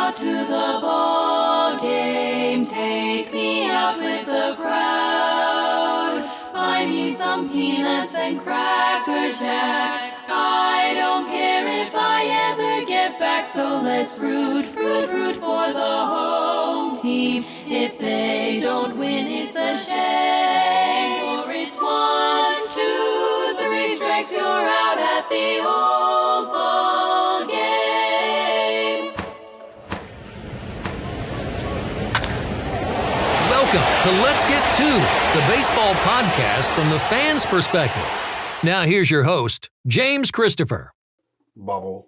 out to the ball game. Take me out with the crowd. Buy me some peanuts and Cracker Jack. I don't care if I ever get back. So let's root for the home team. If they don't win, it's a shame. Or it's 1, 2, 3 strikes, you're out at the old ball game. Welcome to Let's Get To, the baseball podcast from the fans' perspective. Now here's your host, James Christopher. Bubble.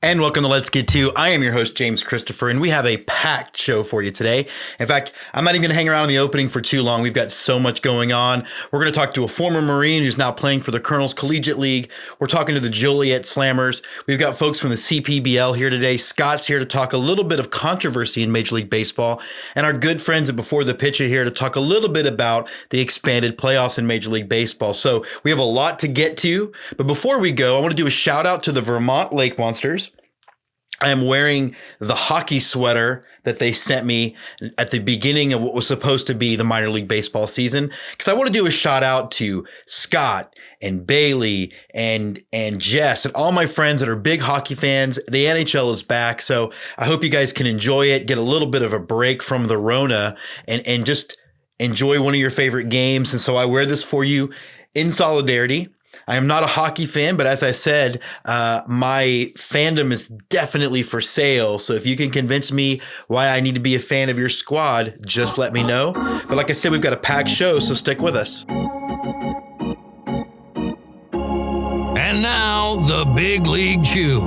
And welcome to Let's Get To. I am your host, James Christopher, and we have a packed show for you today. In fact, I'm not even going to hang around in the opening for too long. We've got so much going on. We're going to talk to a former Marine who's now playing for the Kernels Collegiate League. We're talking to the Joliet Slammers. We've got folks from the CPBL here today. Scott's here to talk a little bit of controversy in Major League Baseball. And our good friends at Before the Pitch are here to talk a little bit about the expanded playoffs in Major League Baseball. So we have a lot to get to. But before we go, I want to do a shout out to the Vermont Lake Monsters. I am wearing the hockey sweater that they sent me at the beginning of what was supposed to be the minor league baseball season, because I want to do a shout out to Scott and Bailey and Jess and all my friends that are big hockey fans. The NHL is back, so I hope you guys can enjoy it, get a little bit of a break from the Rona, and just enjoy one of your favorite games. And so I wear this for you in solidarity. I am not a hockey fan, but as I said, my fandom is definitely for sale. So if you can convince me why I need to be a fan of your squad, just let me know. But like I said, we've got a packed show, so stick with us. And now, the Big League Chew.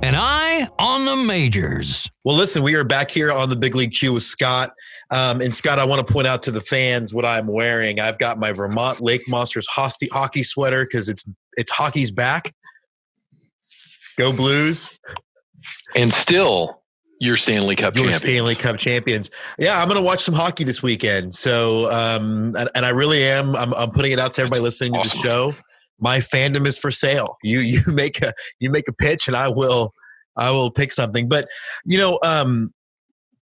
An eye on the majors. Well, listen, we are back here on the Big League Chew with Scott. And Scott, I want to point out to the fans what I'm wearing. I've got my Vermont Lake Monsters hockey sweater because it's hockey's back. Go Blues. And still, you're Stanley Cup champions. Stanley Cup champions. Yeah, I'm going to watch some hockey this weekend. So, and I really am. I'm putting it out to everybody listening to the show. My fandom is for sale. You make a pitch, and I will pick something. But you know,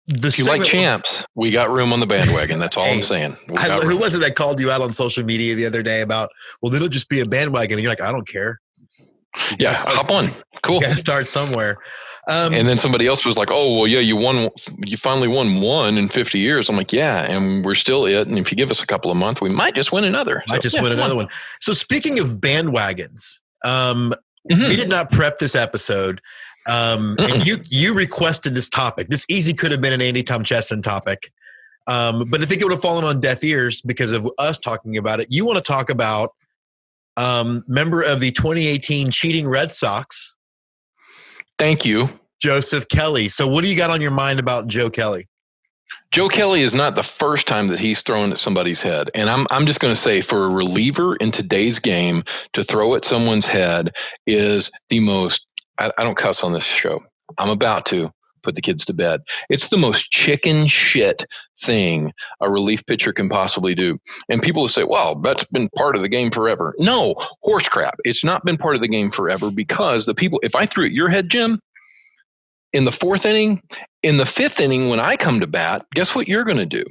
if you like champs, we got room on the bandwagon. That's all I'm saying. Who was it that called you out on social media the other day about, well, it'll just be a bandwagon? And you're like, I don't care. Yeah, hop on. Cool. You got to start somewhere. And then somebody else was like, oh, well, yeah, you finally won one in 50 years. I'm like, yeah, and we're still it. And if you give us a couple of months, we might just win another. Win another one. So speaking of bandwagons, we did not prep this episode. And you requested this topic. This easy could have been an Andy Tom Chesson topic. But I think it would have fallen on deaf ears because of us talking about it. You want to talk about member of the 2018 cheating Red Sox. Thank you. Joseph Kelly. So what do you got on your mind about Joe Kelly? Joe Kelly is not the first time that he's thrown at somebody's head. And I'm just going to say, for a reliever in today's game to throw at someone's head is the most, I don't cuss on this show. I'm about to put the kids to bed. It's the most chicken shit thing a relief pitcher can possibly do. And people will say, well, that's been part of the game forever. No, horse crap. It's not been part of the game forever because the people, if I threw at your head, Jim, in the 4th inning, in the 5th inning, when I come to bat, guess what you're going to do?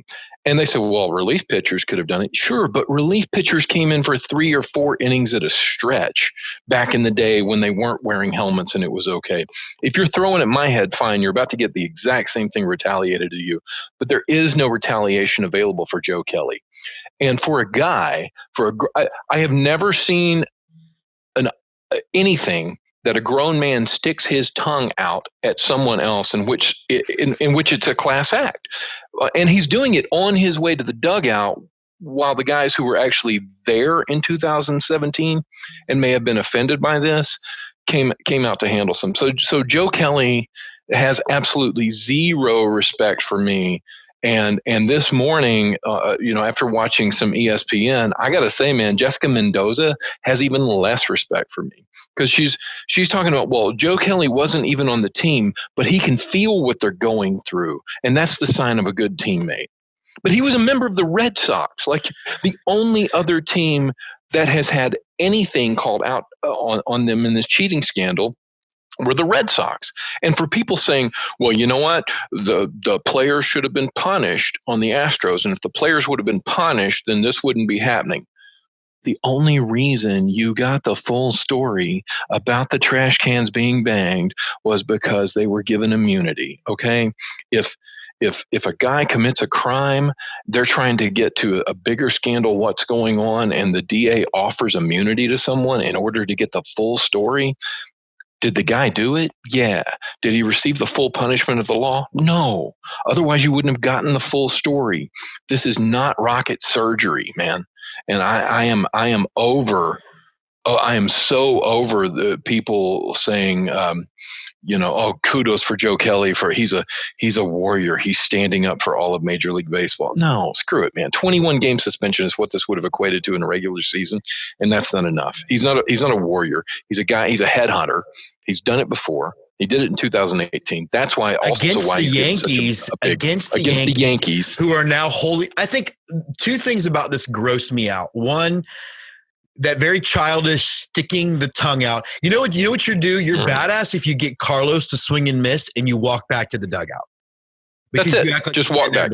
And they say, well, relief pitchers could have done it. Sure, but relief pitchers came in for 3 or 4 innings at a stretch back in the day when they weren't wearing helmets and it was okay. If you're throwing at my head, fine, you're about to get the exact same thing retaliated to you. But there is no retaliation available for Joe Kelly. And for a guy, I have never seen anything that a grown man sticks his tongue out at someone else in which it's a class act. And he's doing it on his way to the dugout while the guys who were actually there in 2017 and may have been offended by this came out to handle some. So Joe Kelly has absolutely zero respect for me. And this morning, after watching some ESPN, I got to say, man, Jessica Mendoza has even less respect for me because she's talking about, well, Joe Kelly wasn't even on the team, but he can feel what they're going through. And that's the sign of a good teammate. But he was a member of the Red Sox, like the only other team that has had anything called out on them in this cheating scandal were the Red Sox. And for people saying, well, you know what, the players should have been punished on the Astros, and if the players would have been punished, then this wouldn't be happening. The only reason you got the full story about the trash cans being banged was because they were given immunity. Okay, if a guy commits a crime, they're trying to get to a bigger scandal, what's going on, and the DA offers immunity to someone in order to get the full story. Did the guy do it? Yeah. Did he receive the full punishment of the law? No. Otherwise, you wouldn't have gotten the full story. This is not rocket surgery, man. And I am over. Oh, I am so over the people saying, oh, kudos for Joe Kelly for he's a warrior. He's standing up for all of Major League Baseball. No, screw it, man. 21 game suspension is what this would have equated to in a regular season, and that's not enough. He's not a warrior. He's a guy. He's a headhunter. He's done it before. He did it in 2018. That's why against the Yankees, who are now holding. I think two things about this gross me out. One, that very childish sticking the tongue out. You know what you do? You're badass if you get Carlos to swing and miss and you walk back to the dugout. Because that's it. Like just walk back.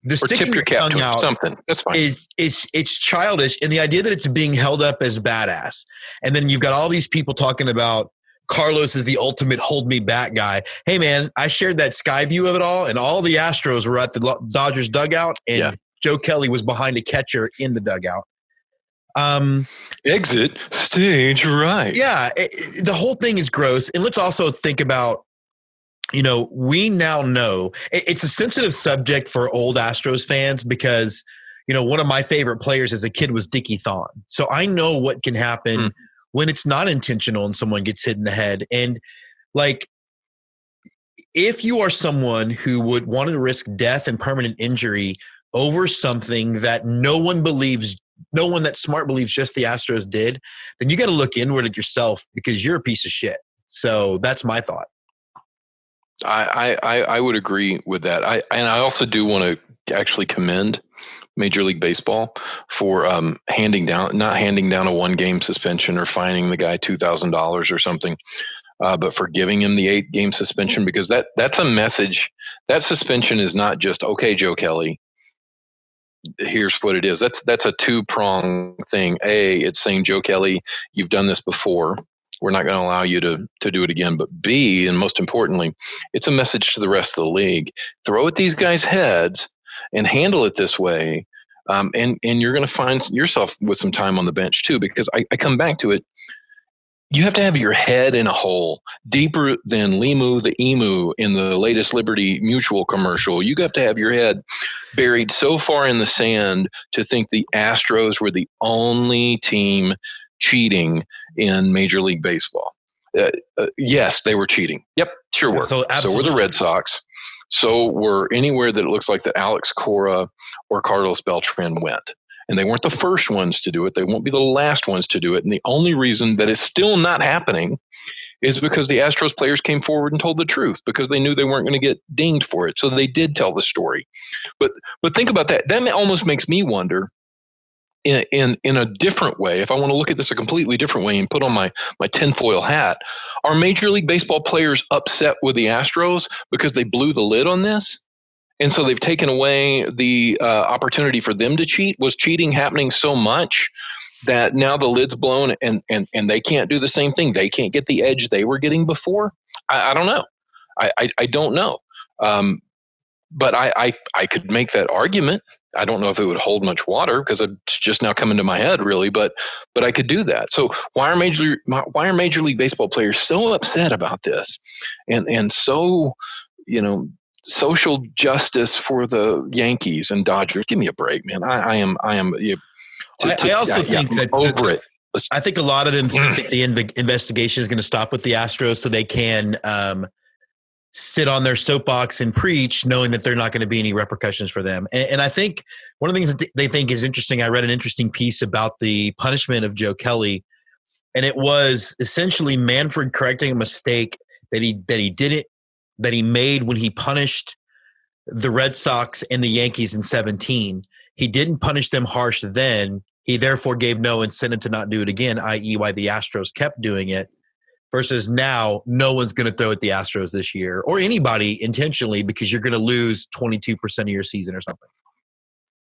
The or tip your cap to out something. That's fine. It's childish, and the idea that it's being held up as badass. And then you've got all these people talking about Carlos is the ultimate hold me back guy. Hey man, I shared that sky view of it all, and all the Astros were at the Dodgers dugout, and Joe Kelly was behind a catcher in the dugout. Exit stage right. Yeah, the whole thing is gross. And let's also think about, we now know it's a sensitive subject for old Astros fans because, one of my favorite players as a kid was Dickie Thon. So I know what can happen when it's not intentional and someone gets hit in the head. And like, if you are someone who would want to risk death and permanent injury over something that no one that's smart believes just the Astros did, then you got to look inward at yourself because you're a piece of shit. So that's my thought. I would agree with that. I also do want to actually commend Major League Baseball for not handing down a 1-game suspension or fining the guy $2,000 or something, but for giving him the 8-game suspension, because that's a message. That suspension is not just, okay, Joe Kelly, here's what it is. That's a 2-prong thing. A, it's saying, Joe Kelly, you've done this before. We're not going to allow you to do it again. But B, and most importantly, it's a message to the rest of the league. Throw at these guys' heads and handle it this way. And you're going to find yourself with some time on the bench too, because I come back to it. You have to have your head in a hole deeper than Limu the emu in the latest Liberty Mutual commercial. You have to have your head buried so far in the sand to think the Astros were the only team cheating in Major League Baseball. Yes, they were cheating. Yep, sure were. So were the Red Sox. So were anywhere that it looks like that Alex Cora or Carlos Beltran went. And they weren't the first ones to do it. They won't be the last ones to do it. And the only reason that it's still not happening is because the Astros players came forward and told the truth, because they knew they weren't going to get dinged for it. So they did tell the story. But think about that. That almost makes me wonder, in a different way, if I want to look at this a completely different way and put on my tinfoil hat, are Major League Baseball players upset with the Astros because they blew the lid on this? And so they've taken away the opportunity for them to cheat? Was cheating happening so much that now the lid's blown and they can't do the same thing? They can't get the edge they were getting before? I don't know. I don't know. But I could make that argument. I don't know if it would hold much water because it's just now coming to my head, really. But I could do that. So why are Major League Baseball players so upset about this, and so social justice for the Yankees and Dodgers? Give me a break, man. I also think that over it. I think a lot of them think that the investigation is going to stop with the Astros so they can sit on their soapbox and preach, knowing that there are not going to be any repercussions for them. And I think one of the things that they think is interesting, I read an interesting piece about the punishment of Joe Kelly, and it was essentially Manfred correcting a mistake that he made when he punished the Red Sox and the Yankees in 2017. He didn't punish them harsh then. He therefore gave no incentive to not do it again, i.e. why the Astros kept doing it, versus now no one's going to throw at the Astros this year or anybody intentionally because you're going to lose 22% of your season or something.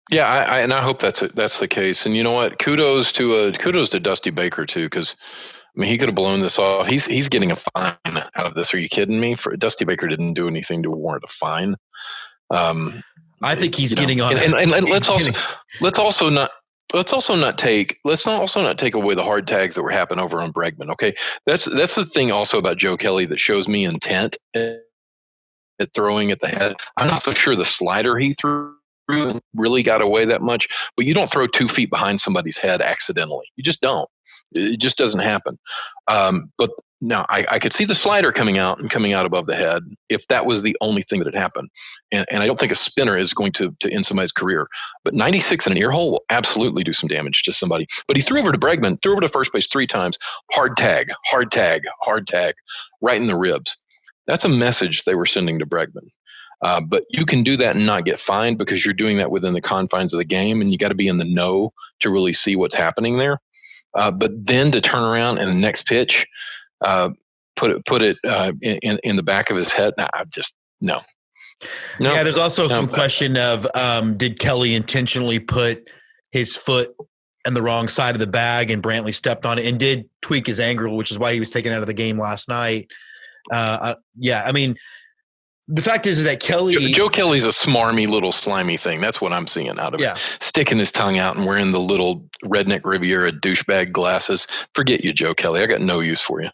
Yeah, I hope that's the case. And you know what? Kudos to Dusty Baker too, because I mean he could have blown this off. He's getting a fine out of this. Are you kidding me? Dusty Baker didn't do anything to warrant a fine. I think he's getting on. And let's also not take away the hard tags that were happening over on Bregman. Okay, that's the thing also about Joe Kelly that shows me intent at throwing at the head. I'm not so sure the slider he threw really got away that much, but you don't throw 2 feet behind somebody's head accidentally. You just don't. It just doesn't happen. But now I could see the slider coming out above the head if that was the only thing that had happened. And I don't think a spinner is going to end somebody's career. But 96 in an ear hole will absolutely do some damage to somebody. But he threw over to Bregman, threw over to first base 3 times. Hard tag, right in the ribs. That's a message they were sending to Bregman. But you can do that and not get fined because you're doing that within the confines of the game, and you got to be in the know to really see what's happening there. But then to turn around and the next pitch, put it in the back of his head. No. Yeah, there's also some question of did Kelly intentionally put his foot on the wrong side of the bag and Brantley stepped on it and did tweak his ankle, which is why he was taken out of the game last night. Yeah, I mean, the fact is that Kelly... Joe Kelly's a smarmy little slimy thing. That's what I'm seeing out of it. Sticking his tongue out and wearing the little redneck Riviera douchebag glasses. Forget you, Joe Kelly. I got no use for you.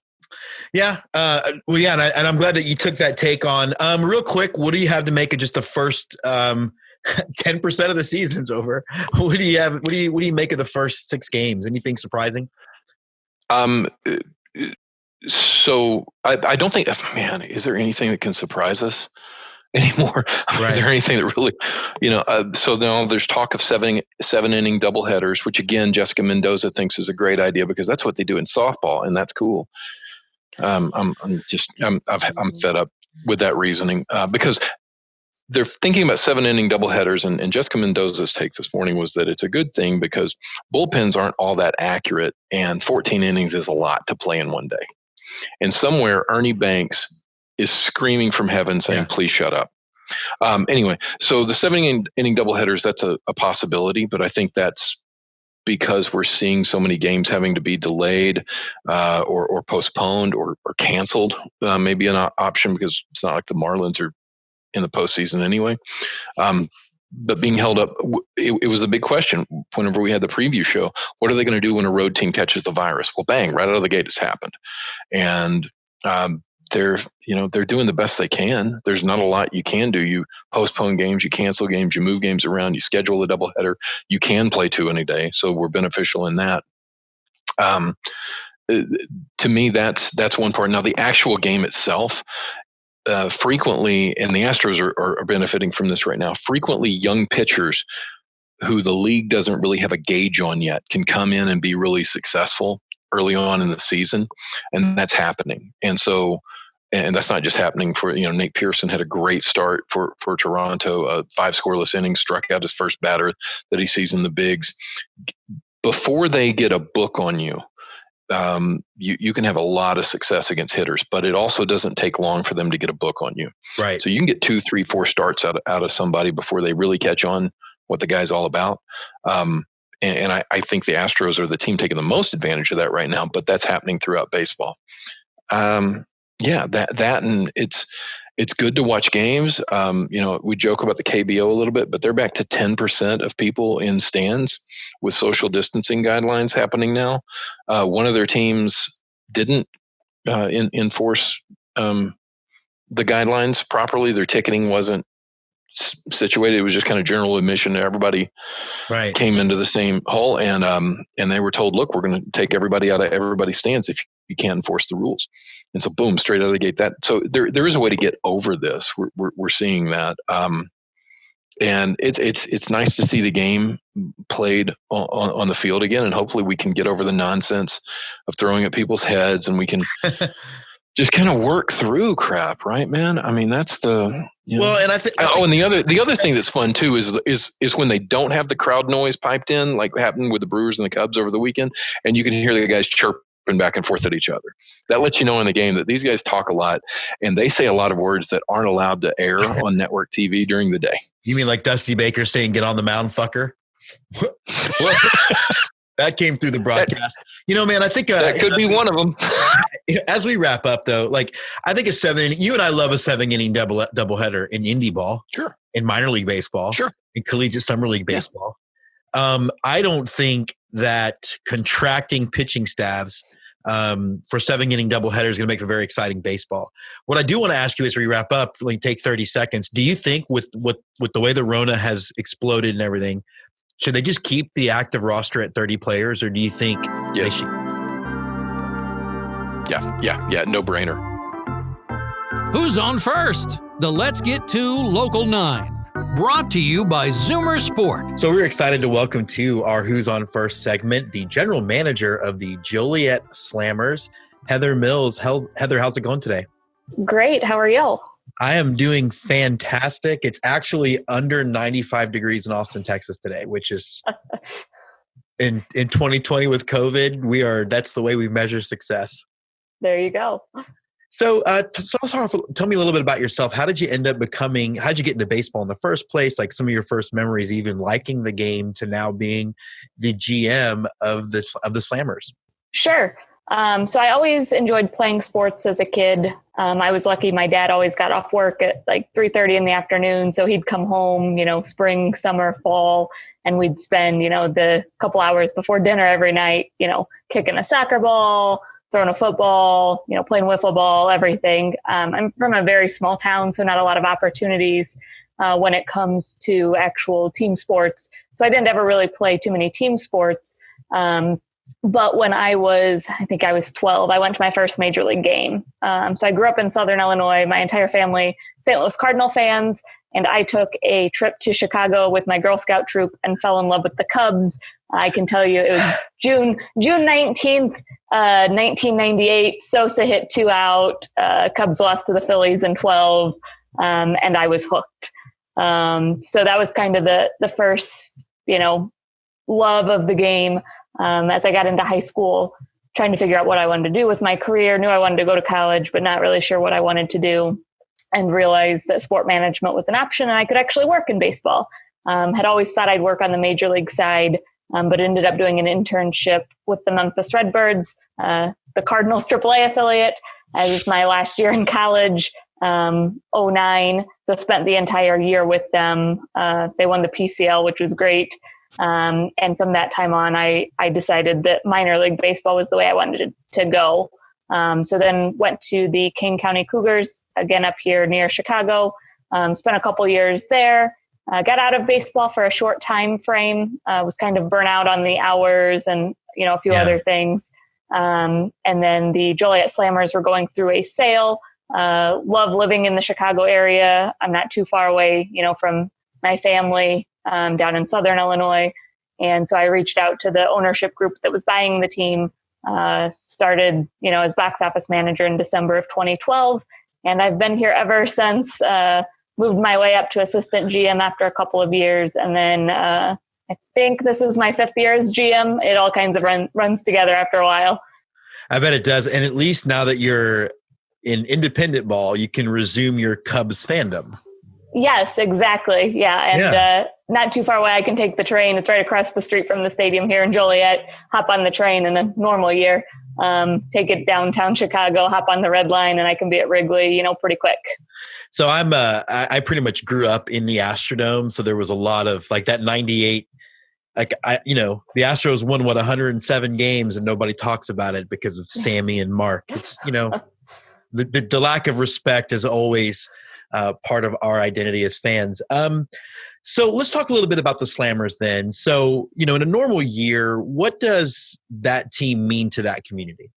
Yeah. And I'm glad that you took that take on. Real quick, what do you have to make of just the first 10% of the season's over? What do you have? What do you make of the first 6 games? Anything surprising? So I don't think, man, is there anything that can surprise us anymore? Right. Is there anything that really, so now there's talk of 7 inning doubleheaders, which again, Jessica Mendoza thinks is a great idea because that's what they do in softball, and that's cool. I'm fed up with that reasoning because they're thinking about 7 inning doubleheaders, and Jessica Mendoza's take this morning was that it's a good thing because bullpens aren't all that accurate, and 14 innings is a lot to play in one day. And somewhere Ernie Banks is screaming from heaven saying, please shut up. Anyway, so the 7 inning doubleheaders, that's a possibility, but I think that's because we're seeing so many games having to be delayed or postponed or canceled, maybe an option because it's not like the Marlins are in the postseason anyway. But being held up, it was a big question whenever we had the preview show. What are they going to do when a road team catches the virus? Well, bang, right out of the gate it's happened. And they're doing the best they can. There's not a lot you can do. You postpone games, you cancel games, you move games around, you schedule a doubleheader. You can play 2 in a day, so we're beneficial in that. To me, that's one part. Now, the actual game itself, frequently, and the Astros are benefiting from this right now, frequently young pitchers who the league doesn't really have a gauge on yet can come in and be really successful early on in the season, and that's happening. And so, and that's not just happening for, Nate Pearson had a great start for Toronto, 5 scoreless innings, struck out his first batter that he sees in the bigs. Before they get a book on you, you can have a lot of success against hitters, but it also doesn't take long for them to get a book on you. Right. So you can get 2, 3, 4 starts out of somebody before they really catch on what the guy's all about. And I think the Astros are the team taking the most advantage of that right now, but that's happening throughout baseball. And it's good to watch games. We joke about the KBO a little bit, but they're back to 10% of people in stands with social distancing guidelines happening now. One of their teams didn't enforce the guidelines properly. Their ticketing wasn't situated. It was just kind of general admission. Everybody came into the same hole, and they were told, look, we're going to take everybody out of everybody's stands if you can't enforce the rules. And so, boom, straight out of the gate. So there is a way to get over this. We're seeing that, and it's nice to see the game played on the field again. And hopefully, we can get over the nonsense of throwing at people's heads, and we can just kind of work through crap, right, man? I mean, that's the well, and I think. Oh, and the other thing that's fun too is when they don't have the crowd noise piped in, like happened with the Brewers and the Cubs over the weekend, and you can hear the guys chirping back and forth at each other. That lets you know in the game that these guys talk a lot, and they say a lot of words that aren't allowed to air on network TV during the day. You mean like Dusty Baker saying, "Get on the mound, fucker"? Well, that came through the broadcast. Man, I think that could be one of them. As we wrap up, though, like I think you and I love a 7-inning doubleheader in indie ball, sure, in minor league baseball, sure, in collegiate summer league baseball. I don't think that contracting pitching staffs for 7-inning doubleheader is going to make a very exciting baseball. What I do want to ask you as we wrap up, like take 30 seconds. Do you think with the way the Rona has exploded and everything, should they just keep the active roster at 30 players, or do you think they should? Yeah, no brainer. Who's on first? The Let's Get To Local 9. Brought to you by Zoomer Sport. So we're excited to welcome to our Who's on First segment the general manager of the Joliet Slammers, Heather Mills. Heather, how's it going today? Great. How are you? I am doing fantastic. It's actually under 95 degrees in Austin, Texas today, which is in 2020 with COVID, that's the way we measure success. There you go. So tell me a little bit about yourself. How'd you get into baseball in the first place? Like some of your first memories, even liking the game to now being the GM of the Slammers. Sure. So I always enjoyed playing sports as a kid. I was lucky. My dad always got off work at like 3:30 in the afternoon. So he'd come home, spring, summer, fall, and we'd spend, the couple hours before dinner every night, kicking a soccer ball, throwing a football, playing wiffle ball, everything. I'm from a very small town, so not a lot of opportunities when it comes to actual team sports. So I didn't ever really play too many team sports. But when I was 12, I went to my first major league game. So I grew up in Southern Illinois, my entire family, St. Louis Cardinal fans. And I took a trip to Chicago with my Girl Scout troop and fell in love with the Cubs. I can tell you it was June 19th, 1998. Sosa hit 2 out. Cubs lost to the Phillies in 12. And I was hooked. So that was kind of the first, love of the game. As I got into high school, trying to figure out what I wanted to do with my career, knew I wanted to go to college, but not really sure what I wanted to do, and realized that sport management was an option and I could actually work in baseball. Had always thought I'd work on the major league side, but ended up doing an internship with the Memphis Redbirds, the Cardinals AAA affiliate, as my last year in college, 2009. So spent the entire year with them. They won the PCL, which was great. And from that time on, I decided that minor league baseball was the way I wanted to go. So then went to the Kane County Cougars, again up here near Chicago, spent a couple years there, got out of baseball for a short time frame, was kind of burnt out on the hours and, a few other things. And then the Joliet Slammers were going through a sale. Love living in the Chicago area. I'm not too far away, from my family. Down in Southern Illinois. And so I reached out to the ownership group that was buying the team, started, as box office manager in December of 2012. And I've been here ever since, moved my way up to assistant GM after a couple of years. And then I think this is my 5th year as GM. It all kinds of runs together after a while. I bet it does. And at least now that you're in independent ball, you can resume your Cubs fandom. Yes, exactly. Yeah. And not too far away, I can take the train. It's right across the street from the stadium here in Joliet. Hop on the train in a normal year, take it downtown Chicago, hop on the red line, and I can be at Wrigley, pretty quick. So I pretty much grew up in the Astrodome. So there was a lot of like that 98, the Astros won 107 games and nobody talks about it because of Sammy and Mark. It's, the lack of respect is always part of our identity as fans. So let's talk a little bit about the Slammers then. So, in a normal year, what does that team mean to that community?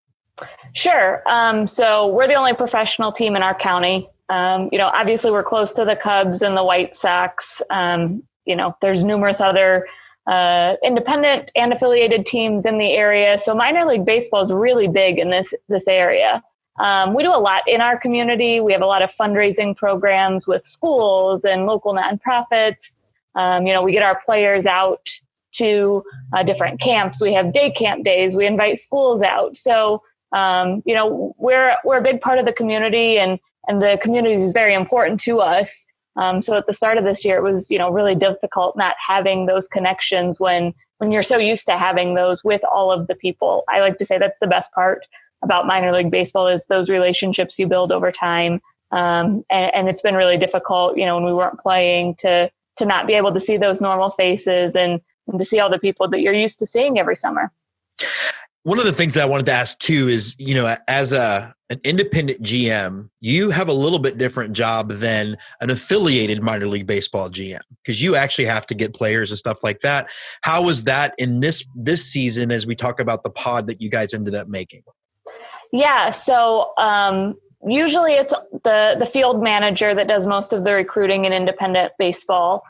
Sure. So we're the only professional team in our county. Obviously we're close to the Cubs and the White Sox. There's numerous other independent and affiliated teams in the area. So minor league baseball is really big in this area. we do a lot in our community. We have a lot of fundraising programs with schools and local nonprofits. We get our players out to different camps. We have day camp days. We invite schools out. So, we're a big part of the community, and the community is very important to us. So at the start of this year, it was, really difficult not having those connections when you're so used to having those with all of the people. I like to say that's the best part about minor league baseball is those relationships you build over time. And it's been really difficult, when we weren't playing to not be able to see those normal faces and to see all the people that you're used to seeing every summer. One of the things that I wanted to ask too is, as an independent GM, you have a little bit different job than an affiliated minor league baseball GM, because you actually have to get players and stuff like that. How was that in this season as we talk about the pod that you guys ended up making? Yeah. So usually it's the field manager that does most of the recruiting in independent baseball.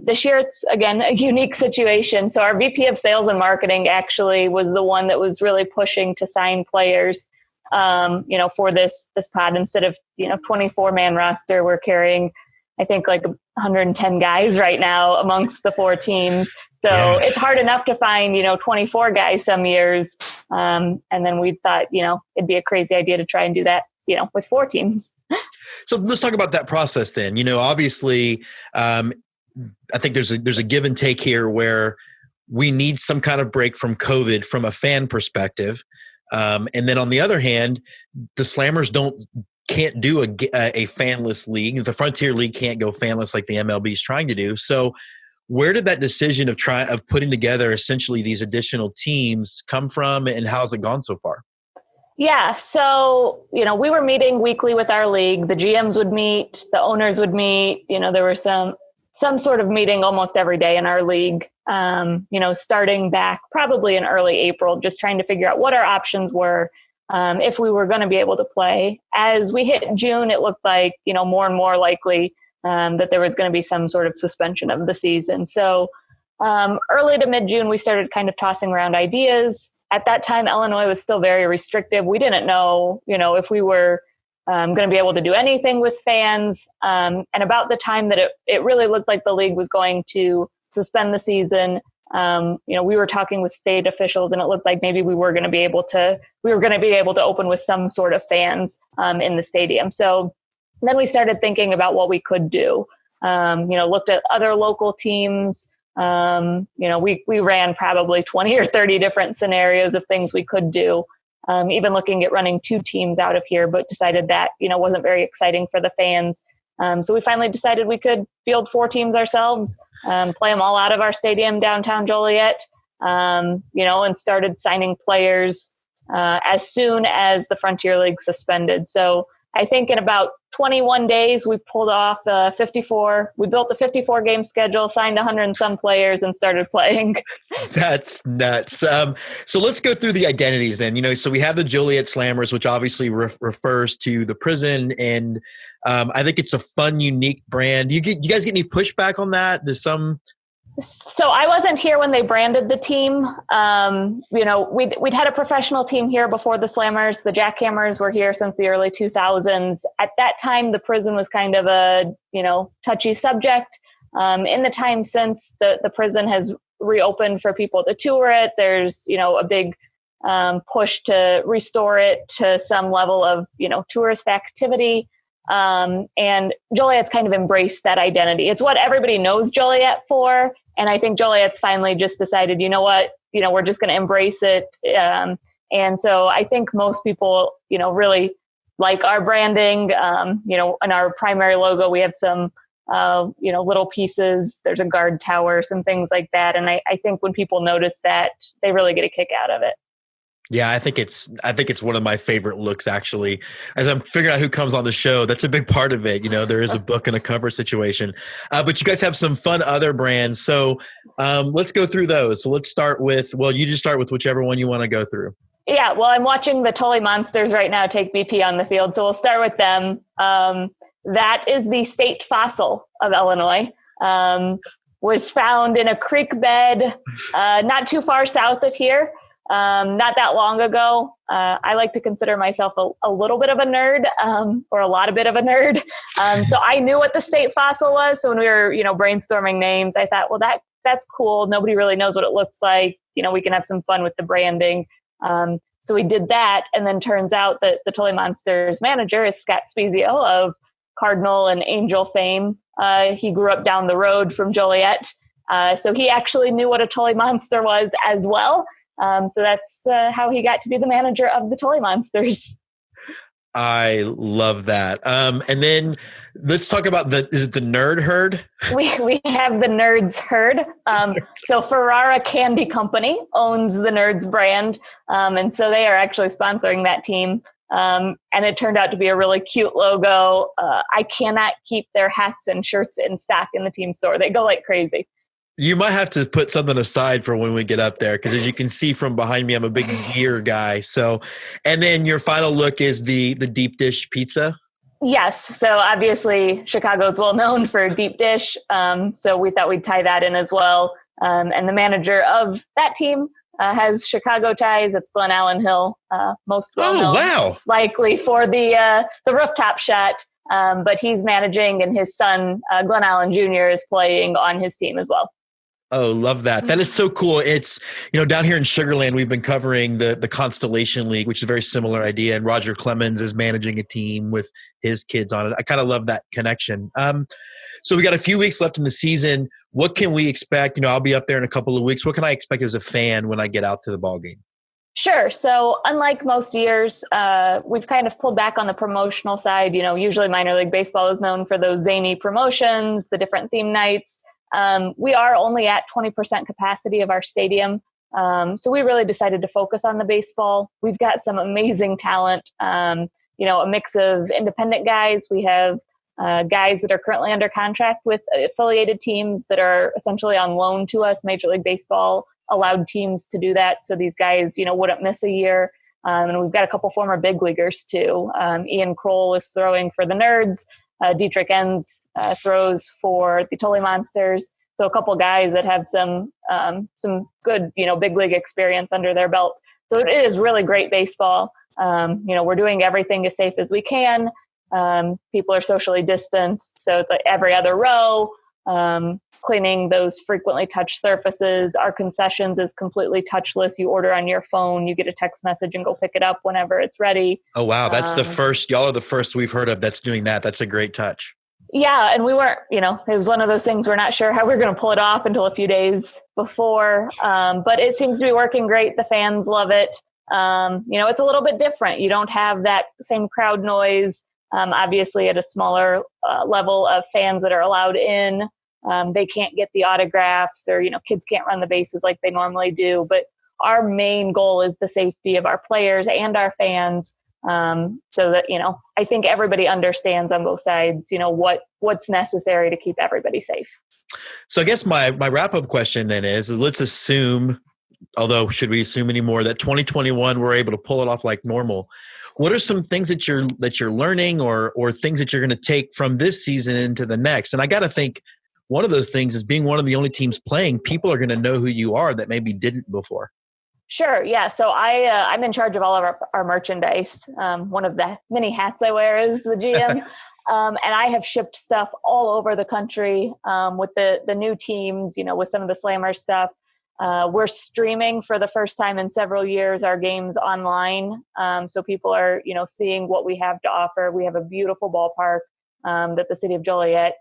This year, it's, again, a unique situation. So our VP of sales and marketing actually was the one that was really pushing to sign players, for this pod. Instead of, 24-man roster, we're carrying, I think, like 110 guys right now amongst the 4 teams. So It's hard enough to find, 24 guys some years. And then we thought, it'd be a crazy idea to try and do that, with 4 teams. So let's talk about that process then. Obviously, I think there's a give and take here where we need some kind of break from COVID from a fan perspective. And then on the other hand, the Slammers can't do a fanless league. The Frontier League can't go fanless like the MLB is trying to do. So where did that decision of putting together essentially these additional teams come from, and how's it gone so far? Yeah. So, we were meeting weekly with our league. The GMs would meet, the owners would meet, there were some sort of meeting almost every day in our league, starting back probably in early April, just trying to figure out what our options were if we were going to be able to play. As we hit June, it looked like, more and more likely that there was going to be some sort of suspension of the season. So early to mid-June, we started kind of tossing around ideas. At that time, Illinois was still very restrictive. We didn't know, if we were going to be able to do anything with fans. And about the time that it really looked like the league was going to suspend the season, we were talking with state officials, and it looked like maybe we were going to be able to open with some sort of fans in the stadium. So then we started thinking about what we could do. Looked at other local teams. We ran probably 20 or 30 different scenarios of things we could do. Even looking at running 2 teams out of here, but decided that, wasn't very exciting for the fans. So we finally decided we could field 4 teams ourselves, play them all out of our stadium downtown Joliet, and started signing players as soon as the Frontier League suspended. So I think in about 21 days, we pulled off we built a 54 game schedule, signed 100 and some players, and started playing. That's nuts. So let's go through the identities then. So we have the Joliet Slammers, which obviously refers to the prison. And I think it's a fun, unique brand. You guys get any pushback on that? So I wasn't here when they branded the team. We'd had a professional team here before the Slammers. The Jackhammers were here since the early 2000s. At that time, the prison was kind of a, touchy subject. In the time since, the prison has reopened for people to tour it. There's, a big push to restore it to some level of, tourist activity. And Joliet's kind of embraced that identity. It's what everybody knows Joliet for. And I think Joliet's finally just decided, we're just going to embrace it. And so I think most people, really like our branding. In our primary logo, we have some, little pieces. There's a guard tower, some things like that. And I think when people notice that, they really get a kick out of it. Yeah, I think it's one of my favorite looks, actually. As I'm figuring out who comes on the show, that's a big part of it. There is a book and a cover situation. But you guys have some fun other brands. So let's go through those. So let's start with, you just start with whichever one you want to go through. Yeah, well, I'm watching the Tully Monsters right now take BP on the field. So we'll start with them. That is the state fossil of Illinois. Was found in a creek bed not too far south of here. not that long ago. I like to consider myself a little bit of a nerd, or a lot of bit of a nerd. So I knew what the state fossil was. So when we were, brainstorming names, I thought, well, that's cool. Nobody really knows what it looks like. We can have some fun with the branding. So we did that. And then turns out that the Tully Monsters manager is Scott McEntire of Cardinal and Angel fame. He grew up down the road from Joliet. So he actually knew what a Tully Monster was as well. So that's how he got to be the manager of the Tully Monsters. I love that. And then let's talk about is it the Nerd Herd? We have the Nerds Herd. So Ferrara Candy Company owns the Nerds brand. And so they are actually sponsoring that team. And it turned out to be a really cute logo. I cannot keep their hats and shirts in stock in the team store. They go like crazy. You might have to put something aside for when we get up there, because as you can see from behind me, I'm a big gear guy. So, and then your final look is the deep dish pizza. Yes. So obviously Chicago is well known for deep dish. So we thought we'd tie that in as well. And the manager of that team has Chicago ties. It's Glenn Allen Hill, most well known, wow, likely for the rooftop shot. But he's managing, and his son, Glenn Allen Jr., is playing on his team as well. Oh, love that. That is so cool. It's, down here in Sugar Land, we've been covering the Constellation League, which is a very similar idea. And Roger Clemens is managing a team with his kids on it. I kind of love that connection. So we got a few weeks left in the season. What can we expect? I'll be up there in a couple of weeks. What can I expect as a fan when I get out to the ball game? Sure. So unlike most years, we've kind of pulled back on the promotional side. Usually minor league baseball is known for those zany promotions, the different theme nights. We are only at 20% capacity of our stadium. So we really decided to focus on the baseball. We've got some amazing talent, a mix of independent guys. We have guys that are currently under contract with affiliated teams that are essentially on loan to us. Major League Baseball allowed teams to do that. So these guys, wouldn't miss a year. And we've got a couple former big leaguers too. Ian Kroll is throwing for the Nerds. Dietrich Enns throws for the Tully Monsters. So a couple guys that have some good, big league experience under their belt. So it is really great baseball. We're doing everything as safe as we can. People are socially distanced. So it's like every other row, cleaning those frequently touched surfaces. Our concessions is completely touchless. You order on your phone, you get a text message and go pick it up whenever it's ready. Oh, wow. That's the first, y'all are the first we've heard of that's doing that. That's a great touch. Yeah. And we weren't, it was one of those things we're not sure how we're going to pull it off until a few days before. But it seems to be working great. The fans love it. It's a little bit different. You don't have that same crowd noise. Obviously at a smaller level of fans that are allowed in, they can't get the autographs, or, kids can't run the bases like they normally do. But our main goal is the safety of our players and our fans. So that, I think everybody understands on both sides, what's necessary to keep everybody safe. So I guess my wrap-up question then is, let's assume, although should we assume anymore, that 2021 we're able to pull it off like normal. What are some things that you're learning or things that you're going to take from this season into the next? And I got to think one of those things is, being one of the only teams playing, people are going to know who you are that maybe didn't before. Sure. Yeah. So I'm in charge of all of our merchandise. One of the many hats I wear is the GM. And I have shipped stuff all over the country with the new teams, with some of the Slammer stuff. We're streaming for the first time in several years our games online. So people are, seeing what we have to offer. We have a beautiful ballpark that the city of Joliet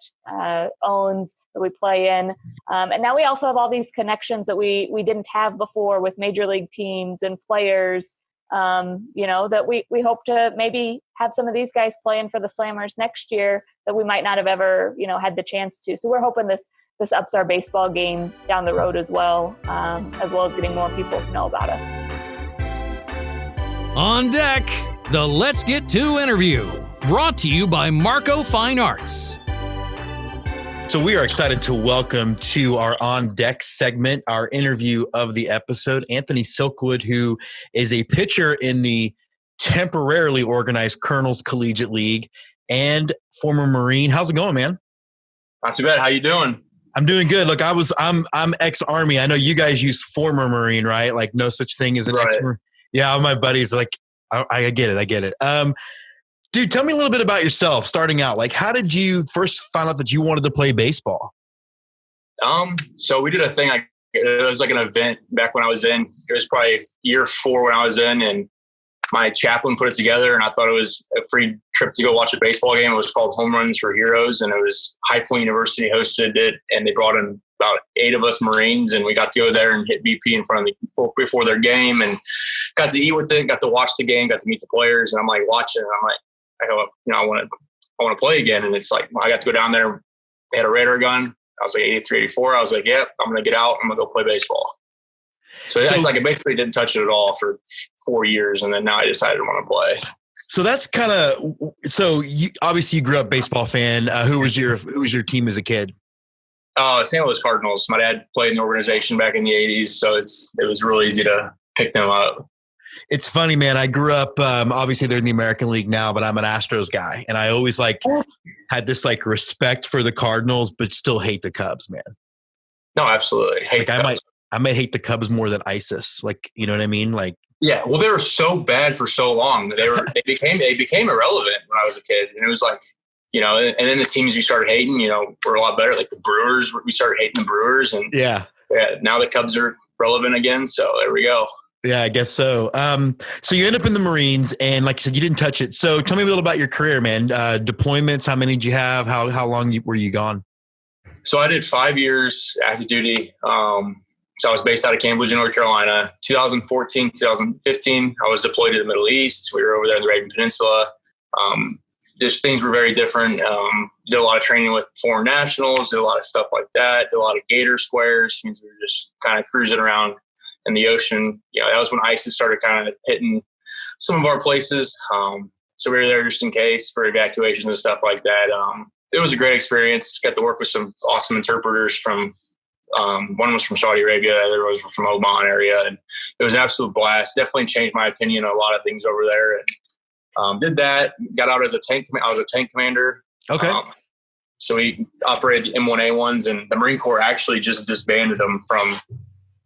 owns, that we play in. And now we also have all these connections that we didn't have before with major league teams and players, that we hope to maybe have some of these guys playing for the Slammers next year that we might not have ever, had the chance to. So we're hoping this ups our baseball game down the road as well as getting more people to know about us. On deck, the Let's Get To interview, brought to you by Marco Fine Arts. So we are excited to welcome to our On Deck segment, our interview of the episode, Anthony Silkwood, who is a pitcher in the temporarily organized Kernels Collegiate League and former Marine. How's it going, man? Not too bad. How you doing? I'm doing good. Look, I'm ex-Army. I know you guys use former Marine, right? Like no such thing as an ex-Marine. Yeah, all my buddies like I get it. Dude, tell me a little bit about yourself starting out. Like, how did you first find out that you wanted to play baseball? So we did a thing. It was like an event back when I was in. It was probably year 4 when I was in, and my chaplain put it together, and I thought it was a free trip to go watch a baseball game. It was called Home Runs for Heroes, and it was High Point University hosted it, and they brought in about 8 of us Marines, and we got to go there and hit BP in front of before their game, and got to eat with it, got to watch the game, got to meet the players, and I'm like watching, and I'm like, I want to play again, and it's like I got to go down there. They had a radar gun. I was like 83, 84. I was like, yep, I'm going to get out. I'm going to go play baseball. So it's like I basically didn't touch it at all for 4 years, and then now I decided I want to play. So that's kind of you obviously you grew up baseball fan. Who was your team as a kid? St. Louis Cardinals. My dad played in the organization back in the 80s, so it was real easy to pick them up. It's funny, man. I grew up, obviously they're in the American League now, but I'm an Astros guy. And I always had this respect for the Cardinals, but still hate the Cubs, man. No, absolutely. I might hate the Cubs more than ISIS. You know what I mean? Yeah. Well, they were so bad for so long. They became irrelevant when I was a kid. And it was and then the teams we started hating, were a lot better. Like the Brewers, we started hating the Brewers, and now the Cubs are relevant again. So there we go. Yeah, I guess so. So you end up in the Marines, and like you said, you didn't touch it. So tell me a little about your career, man. Deployments, how many did you have? How long were you gone? So I did 5 years active duty. So I was based out of Cambridge, North Carolina. 2014, 2015, I was deployed to the Middle East. We were over there in the Arabian Peninsula. Just things were very different. Did a lot of training with foreign nationals, did a lot of stuff like that. Did a lot of gator squares. Means we were just kind of cruising around in the ocean. That was when ISIS started kind of hitting some of our places. So we were there just in case for evacuations and stuff like that. It was a great experience. Got to work with some awesome interpreters from, one was from Saudi Arabia, the other was from Oman area. And it was an absolute blast. Definitely changed my opinion on a lot of things over there. And did that, got out as I was a tank commander. Okay. So we operated M1A1s, and the Marine Corps actually just disbanded them from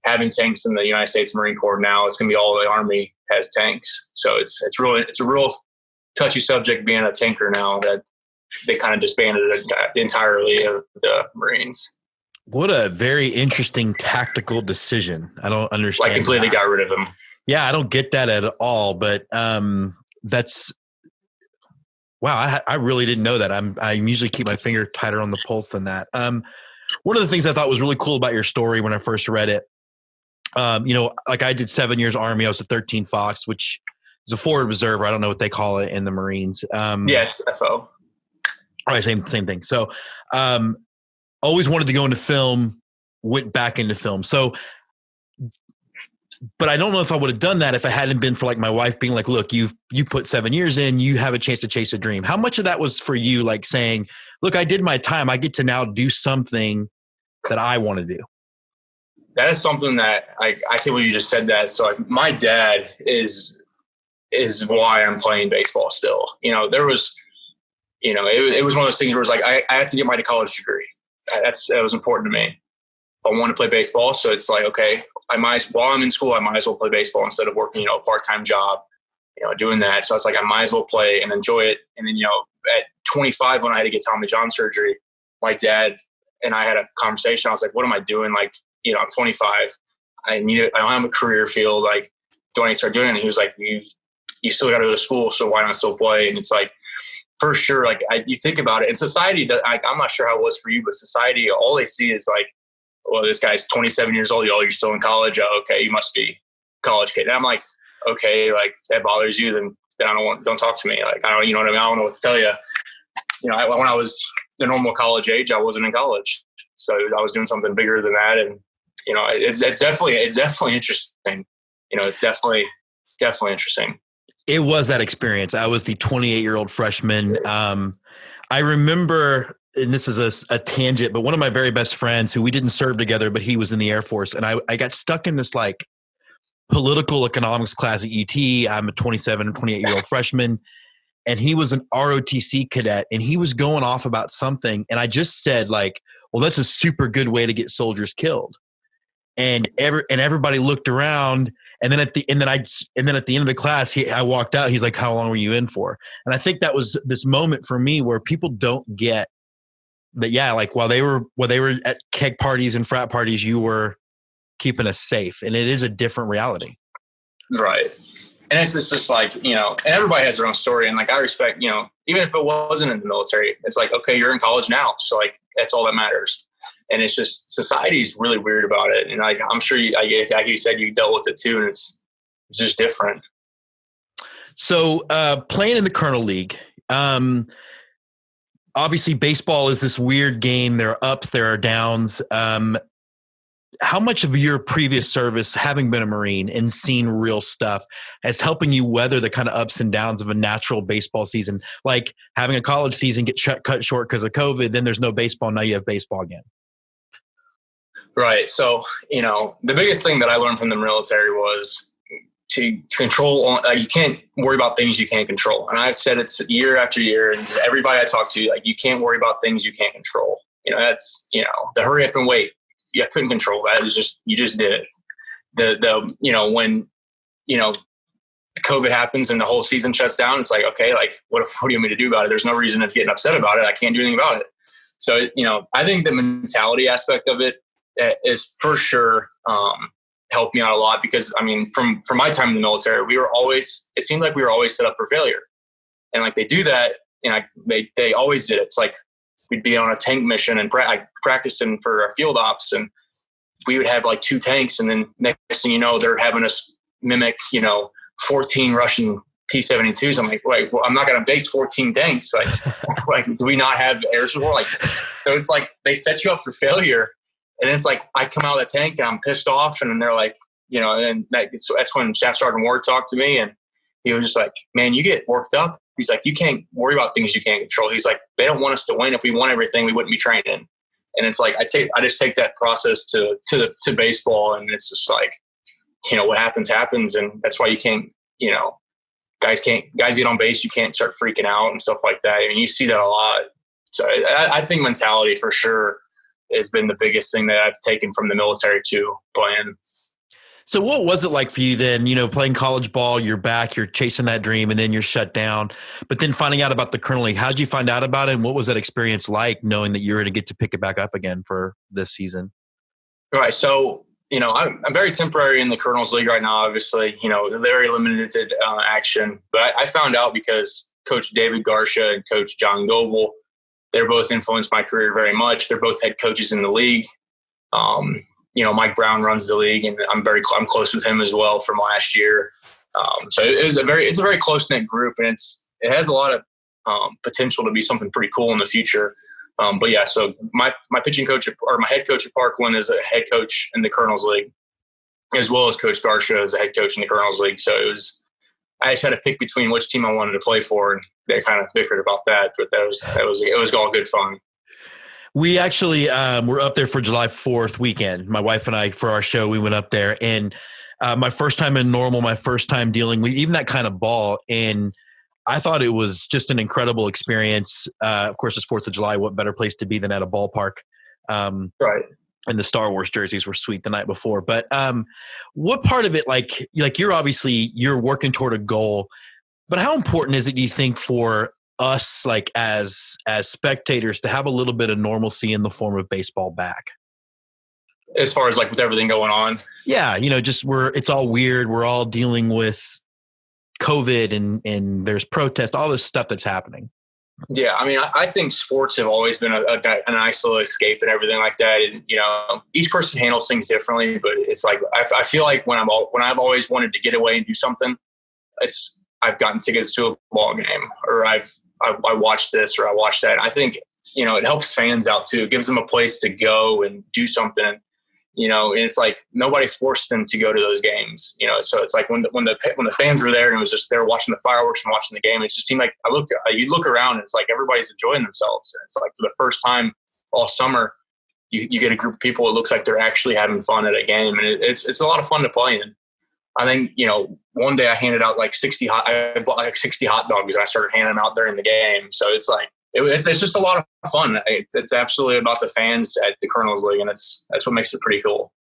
having tanks in the United States Marine Corps. Now it's going to be all the Army has tanks. So it's a real touchy subject being a tanker now that they kind of disbanded it entirely of the Marines. What a very interesting tactical decision. I don't understand. Completely got rid of them. Yeah, I don't get that at all. But that's wow. I really didn't know that. I usually keep my finger tighter on the pulse than that. One of the things I thought was really cool about your story when I first read it, I did 7 years Army. I was a 13 Fox, which is a forward reserve. I don't know what they call it in the Marines. Yes, FO. All right, same thing. So, always wanted to go into film, went back into film. So, but I don't know if I would have done that if it hadn't been for my wife being like, look, you put 7 years in, you have a chance to chase a dream. How much of that was for you, saying, look, I did my time. I get to now do something that I want to do. That is something that I can't believe you just said that. So my dad is why I'm playing baseball still. There was, it was one of those things where it was I have to get my college degree. That was important to me. I want to play baseball. So it's okay, while I'm in school, I might as well play baseball instead of working, a part-time job, doing that. So it's I might as well play and enjoy it. And then, at 25, when I had to get Tommy John surgery, my dad and I had a conversation. I was like, what am I doing? I'm 25. I don't have a career field. Do I need to start doing it? And he was like, you still got to go to school. So why not still play? And it's for sure, you think about it. And society, I'm not sure how it was for you, but society, all they see is well, this guy's 27 years old. You're still in college. Oh, okay, you must be a college kid. And I'm like, okay, that bothers you, then don't talk to me. I don't, you know what I mean? I don't know what to tell you. When I was the normal college age, I wasn't in college. So I was doing something bigger than that. And, it's definitely interesting. It's definitely interesting. It was that experience. I was the 28-year-old freshman. I remember, and this is a tangent, but one of my very best friends who we didn't serve together, but he was in the Air Force. And I got stuck in this political economics class at UT. I'm a 28-year-old freshman. And he was an ROTC cadet, and he was going off about something. And I just said, well, well, that's a super good way to get soldiers killed. And everybody looked around, and then at the end of the class, I walked out. He's like, "How long were you in for?" And I think that was this moment for me where people don't get that. Yeah, like while they were at keg parties and frat parties, you were keeping us safe, and it is a different reality, right? And it's just like, you know, and everybody has their own story, and like I respect, you know, even if it wasn't in the military, it's like, okay, you're in college now, so like that's all that matters. And it's just society's really weird about it. And like, I'm sure like you said, you dealt with it too. And it's just different. So playing in the Kernel League, obviously baseball is this weird game. There are ups, there are downs. How much of your previous service, having been a Marine and seen real stuff, has helping you weather the kind of ups and downs of a natural baseball season? Like having a college season get cut short because of COVID, then there's no baseball. Now you have baseball again. Right. So, you know, the biggest thing that I learned from the military was to control. You can't worry about things you can't control. And I've said it year after year, and everybody I talk to, like, you can't worry about things you can't control. You know, that's, you know, the hurry up and wait. Yeah, I couldn't control that. It was just, you just did it. The you know, when, you know, COVID happens and the whole season shuts down, it's like, okay, like, what do you want me to do about it? There's no reason to get upset about it. I can't do anything about it. So, you know, I think the mentality aspect of it is for sure helped me out a lot, because I mean, from my time in the military, it seemed like we were always set up for failure. And like they do that, and they always did it. It's like we'd be on a tank mission and practicing for our field ops, and we would have like 2 tanks, and then next thing you know, they're having us mimic, you know, 14 Russian T-72s. I'm like, well, I'm not going to base 14 tanks. Like, do we not have air support? Like, so it's like they set you up for failure. And it's like, I come out of the tank and I'm pissed off, and then they're like, you know, and that's when Staff Sergeant Ward talked to me, and he was just like, man, you get worked up. He's like, you can't worry about things you can't control. He's like, they don't want us to win. If we won everything, we wouldn't be training. And it's like, I just take that process to baseball, and it's just like, you know, what happens. And that's why you can't, you know, guys get on base. You can't start freaking out and stuff like that. I mean, you see that a lot. So I think mentality for sure has been the biggest thing that I've taken from the military too, playing. So what was it like for you then, you know, playing college ball, you're back, you're chasing that dream, and then you're shut down, but then finding out about the Kernel League? How'd you find out about it? And what was that experience like, knowing that you were going to get to pick it back up again for this season? Right. So, you know, I'm very temporary in the Kernels League right now, obviously, you know, very limited action, but I found out because Coach David Garcia and Coach John Goebel, they're both influenced my career very much. They're both head coaches in the league. You know, Mike Brown runs the league, and I'm close with him as well from last year. So it's a very close knit group, and it has a lot of potential to be something pretty cool in the future. But yeah, so my pitching coach or my head coach at Parkland is a head coach in the Kernels League, as well as Coach Garcia is a head coach in the Kernels League. So I just had to pick between which team I wanted to play for, and they kind of bickered about that. But it was all good fun. We actually were up there for July 4th weekend. My wife and I, for our show, we went up there, and my first time in normal, my first time dealing with even that kind of ball, and I thought it was just an incredible experience. Of course, it's 4th of July. What better place to be than at a ballpark? Right. And the Star Wars jerseys were sweet the night before. But what part of it, like you're working toward a goal, but how important is it, do you think, for us, like as spectators, to have a little bit of normalcy in the form of baseball back? As far as like with everything going on? Yeah. You know, it's all weird. We're all dealing with COVID and there's protest, all this stuff that's happening. Yeah, I mean, I think sports have always been a nice little escape and everything like that. And, you know, each person handles things differently, but it's like, I feel like when I've always wanted to get away and do something, I've gotten tickets to a ball game, or I watched this or I watched that. I think, you know, it helps fans out too. It gives them a place to go and do something. You know, and it's like nobody forced them to go to those games. You know, so it's like when the fans were there and it was just they were watching the fireworks and watching the game. It just seemed like you look around and it's like everybody's enjoying themselves. And it's like for the first time all summer, you get a group of people. It looks like they're actually having fun at a game, and it's a lot of fun to play in. I think, you know, one day I handed out like 60 hot dogs, and I started handing them out during the game. So it's like it's just a lot of fun. It's absolutely about the fans at the Kernels League, and that's what makes it pretty cool.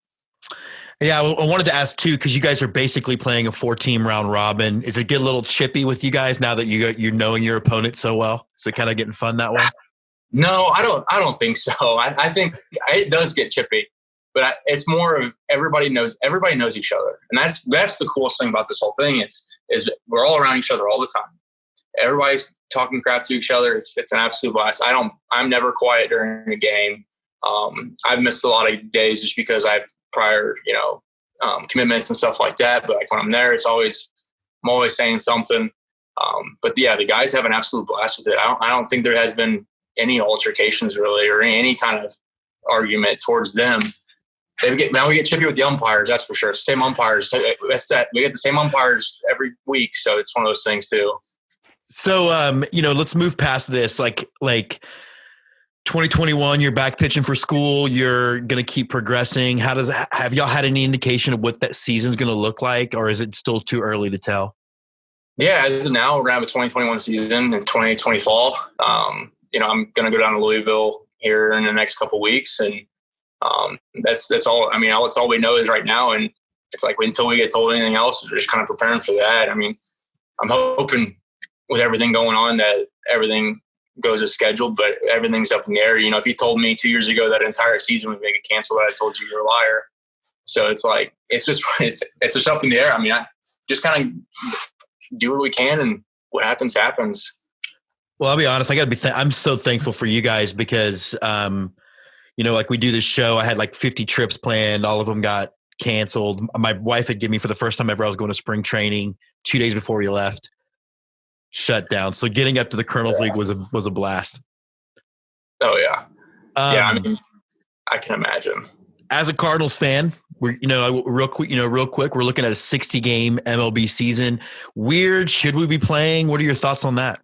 Yeah, I wanted to ask too, because you guys are basically playing a 4-team round robin. Is it get a little chippy with you guys now that you're knowing your opponent so well? Is it kind of getting fun that way? No, I don't think so. I think it does get chippy, but it's more of everybody knows each other, and that's the coolest thing about this whole thing is we're all around each other all the time. Everybody's talking crap to each other. It's an absolute blast. I'm never quiet during a game. I've missed a lot of days just because I've prior, commitments and stuff like that. But like when I'm there, I'm always saying something. But yeah, the guys have an absolute blast with it. I don't think there has been any altercations really, or any kind of argument towards them. We get chippy with the umpires. That's for sure. Same umpires. That's that. We get the same umpires every week. So it's one of those things too. So, let's move past this. Like 2021, you're back pitching for school. You're going to keep progressing. Have y'all had any indication of what that season's going to look like, or is it still too early to tell? Yeah, as of now, we're going to have a 2021 season and 2020 fall. I'm going to go down to Louisville here in the next couple of weeks. And that's all. I mean, that's all we know is right now. And it's like until we get told anything else, we're just kind of preparing for that. I mean, I'm hoping with everything going on that everything goes as scheduled, but everything's up in the air. If you told me 2 years ago that entire season would make it canceled, I told you you're a liar. So it's like, it's just up in the air. I mean, I just kind of do what we can, and what happens, happens. Well, I'll be honest. I got to be, I'm so thankful for you guys because, like we do this show, I had like 50 trips planned. All of them got canceled. My wife had given me, for the first time ever, I was going to spring training 2 days before we left. Shut down. So getting up to the Kernels League was a blast. Oh yeah. I mean, I can imagine. As a Cardinals fan, we're real quick, we're looking at a 60-game MLB season. Weird. Should we be playing? What are your thoughts on that?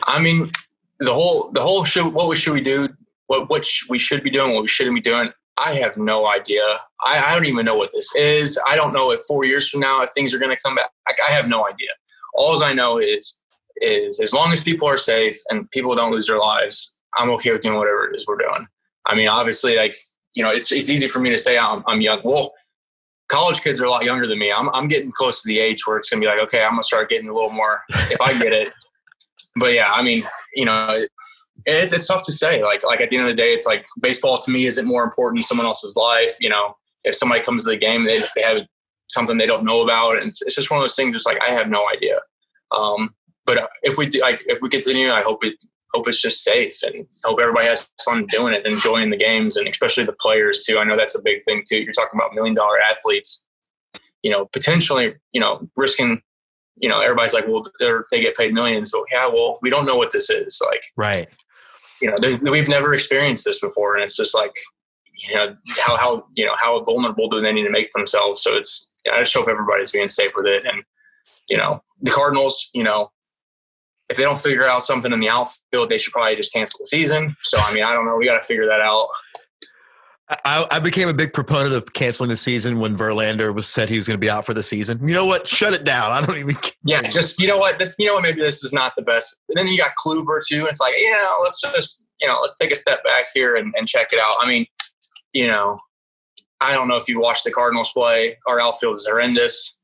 I mean, the whole show. What should we do? What we should be doing? What we shouldn't be doing? I have no idea. I don't even know what this is. I don't know if 4 years from now if things are going to come back. I have no idea. All I know is as long as people are safe and people don't lose their lives, I'm okay with doing whatever it is we're doing. I mean, obviously, it's easy for me to say I'm young. Well, college kids are a lot younger than me. I'm getting close to the age where it's going to be like, okay, I'm going to start getting a little more if I get it. But yeah, I mean, it's tough to say. Like at the end of the day, it's like baseball to me isn't more important than someone else's life. If somebody comes to the game, they have something they don't know about, and it's just one of those things. Just like I have no idea. But if we continue, I hope it's just safe, and hope everybody has fun doing it, enjoying the games, and especially the players too. I know that's a big thing too. You're talking about $1 million athletes, potentially, risking. Everybody's like, well, they get paid millions. But yeah, well, we don't know what this is like. Right. We've never experienced this before, and it's just like, how vulnerable do they need to make themselves? So it's. I just hope everybody's being safe with it. And, the Cardinals, if they don't figure out something in the outfield, they should probably just cancel the season. So, I mean, I don't know. We got to figure that out. I became a big proponent of canceling the season when Verlander said he was going to be out for the season. You know what? Shut it down. I don't even care. Yeah, just, maybe this is not the best. And then you got Kluber too. And it's like, let's just, let's take a step back here and check it out. I mean, I don't know if you watched the Cardinals play. Our outfield is horrendous.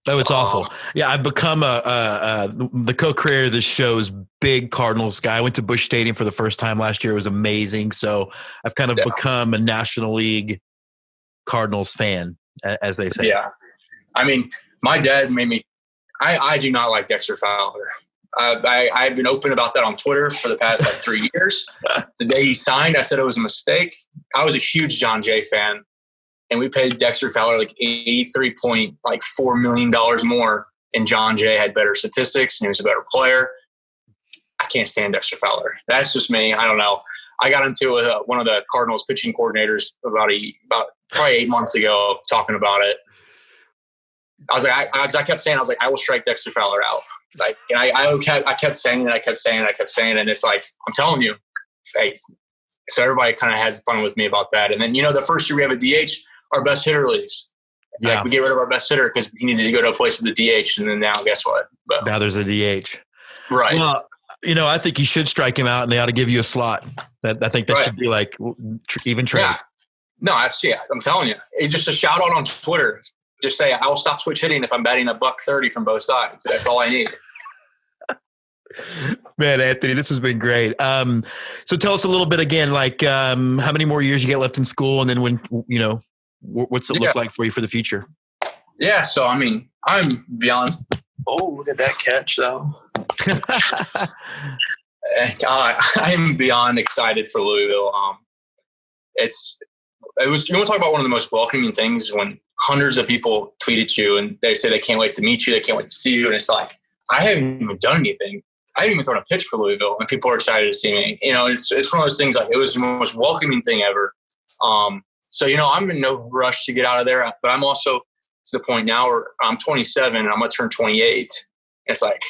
Oh, it's awful. Yeah, I've become the co-creator of this show's big Cardinals guy. I went to Busch Stadium for the first time last year. It was amazing. So I've kind of become a National League Cardinals fan, as they say. Yeah. I mean, my dad made me – I do not like Dexter Fowler. I've been open about that on Twitter for the past 3 years. The day he signed, I said it was a mistake. I was a huge John Jay fan. And we paid Dexter Fowler like $83.4 million more, and John Jay had better statistics and he was a better player. I can't stand Dexter Fowler. That's just me. I don't know. I got into one of the Cardinals pitching coordinators about probably 8 months ago talking about it. I was like, I kept saying, I will strike Dexter Fowler out. Like, and I kept saying it. I kept saying it. And it's like, I'm telling you, hey. So everybody kind of has fun with me about that. And then, the first year we have a DH, our best hitter leaves. Yeah. Like we get rid of our best hitter because he needed to go to a place with the DH. And then now guess what? Now there's a DH. Right. Well, I think you should strike him out, and they ought to give you a slot. I think that should be like even trade. Yeah. No, I'm telling you, it's just a shout out on Twitter. Just say, I will stop switch hitting if I'm batting $130 from both sides. That's all I need. Man, Anthony, this has been great. So tell us a little bit again, like how many more years you get left in school, and then when, what's it look like for you for the future? Yeah. So, I mean, I'm beyond. Oh, look at that catch though. I'm beyond excited for Louisville. You want to talk about one of the most welcoming things when hundreds of people tweet at you and they say they can't wait to meet you, they can't wait to see you, and it's like, I haven't even done anything. I haven't even thrown a pitch for Louisville, and people are excited to see me. It's one of those things. Like, it was the most welcoming thing ever. So I'm in no rush to get out of there, but I'm also to the point now where I'm 27 and I'm gonna turn 28. And it's like,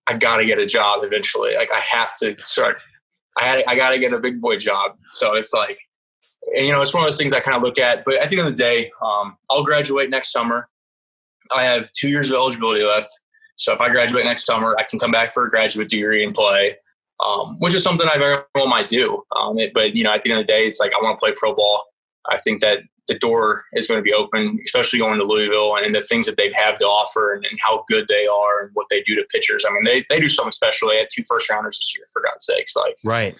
I gotta get a job eventually. Like, I have to start. I gotta get a big boy job. So it's like, it's one of those things I kind of look at. But at the end of the day, I'll graduate next summer. I have 2 years of eligibility left. So if I graduate next summer, I can come back for a graduate degree and play, which is something I very well might do. But at the end of the day, it's like, I want to play pro ball. I think that the door is going to be open, especially going to Louisville and the things that they have to offer and how good they are and what they do to pitchers. I mean, they do something special. They had 2 first-rounders this year, for God's sakes. Like, right.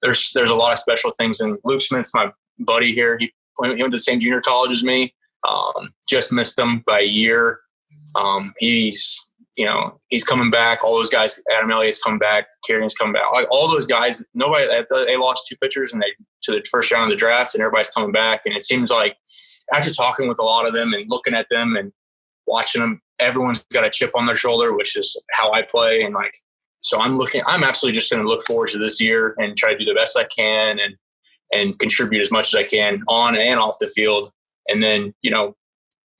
There's a lot of special things. And Luke Smith's my buddy here. He went to the same junior college as me. Just missed them by a year. He's coming back. All those guys, Adam Elliott's coming back. Kieran's coming back. Like, all those guys, they lost 2 pitchers and to the first round of the draft, and everybody's coming back. And it seems like after talking with a lot of them and looking at them and watching them, everyone's got a chip on their shoulder, which is how I play. And like, so I'm absolutely just going to look forward to this year and try to do the best I can and contribute as much as I can on and off the field. And then,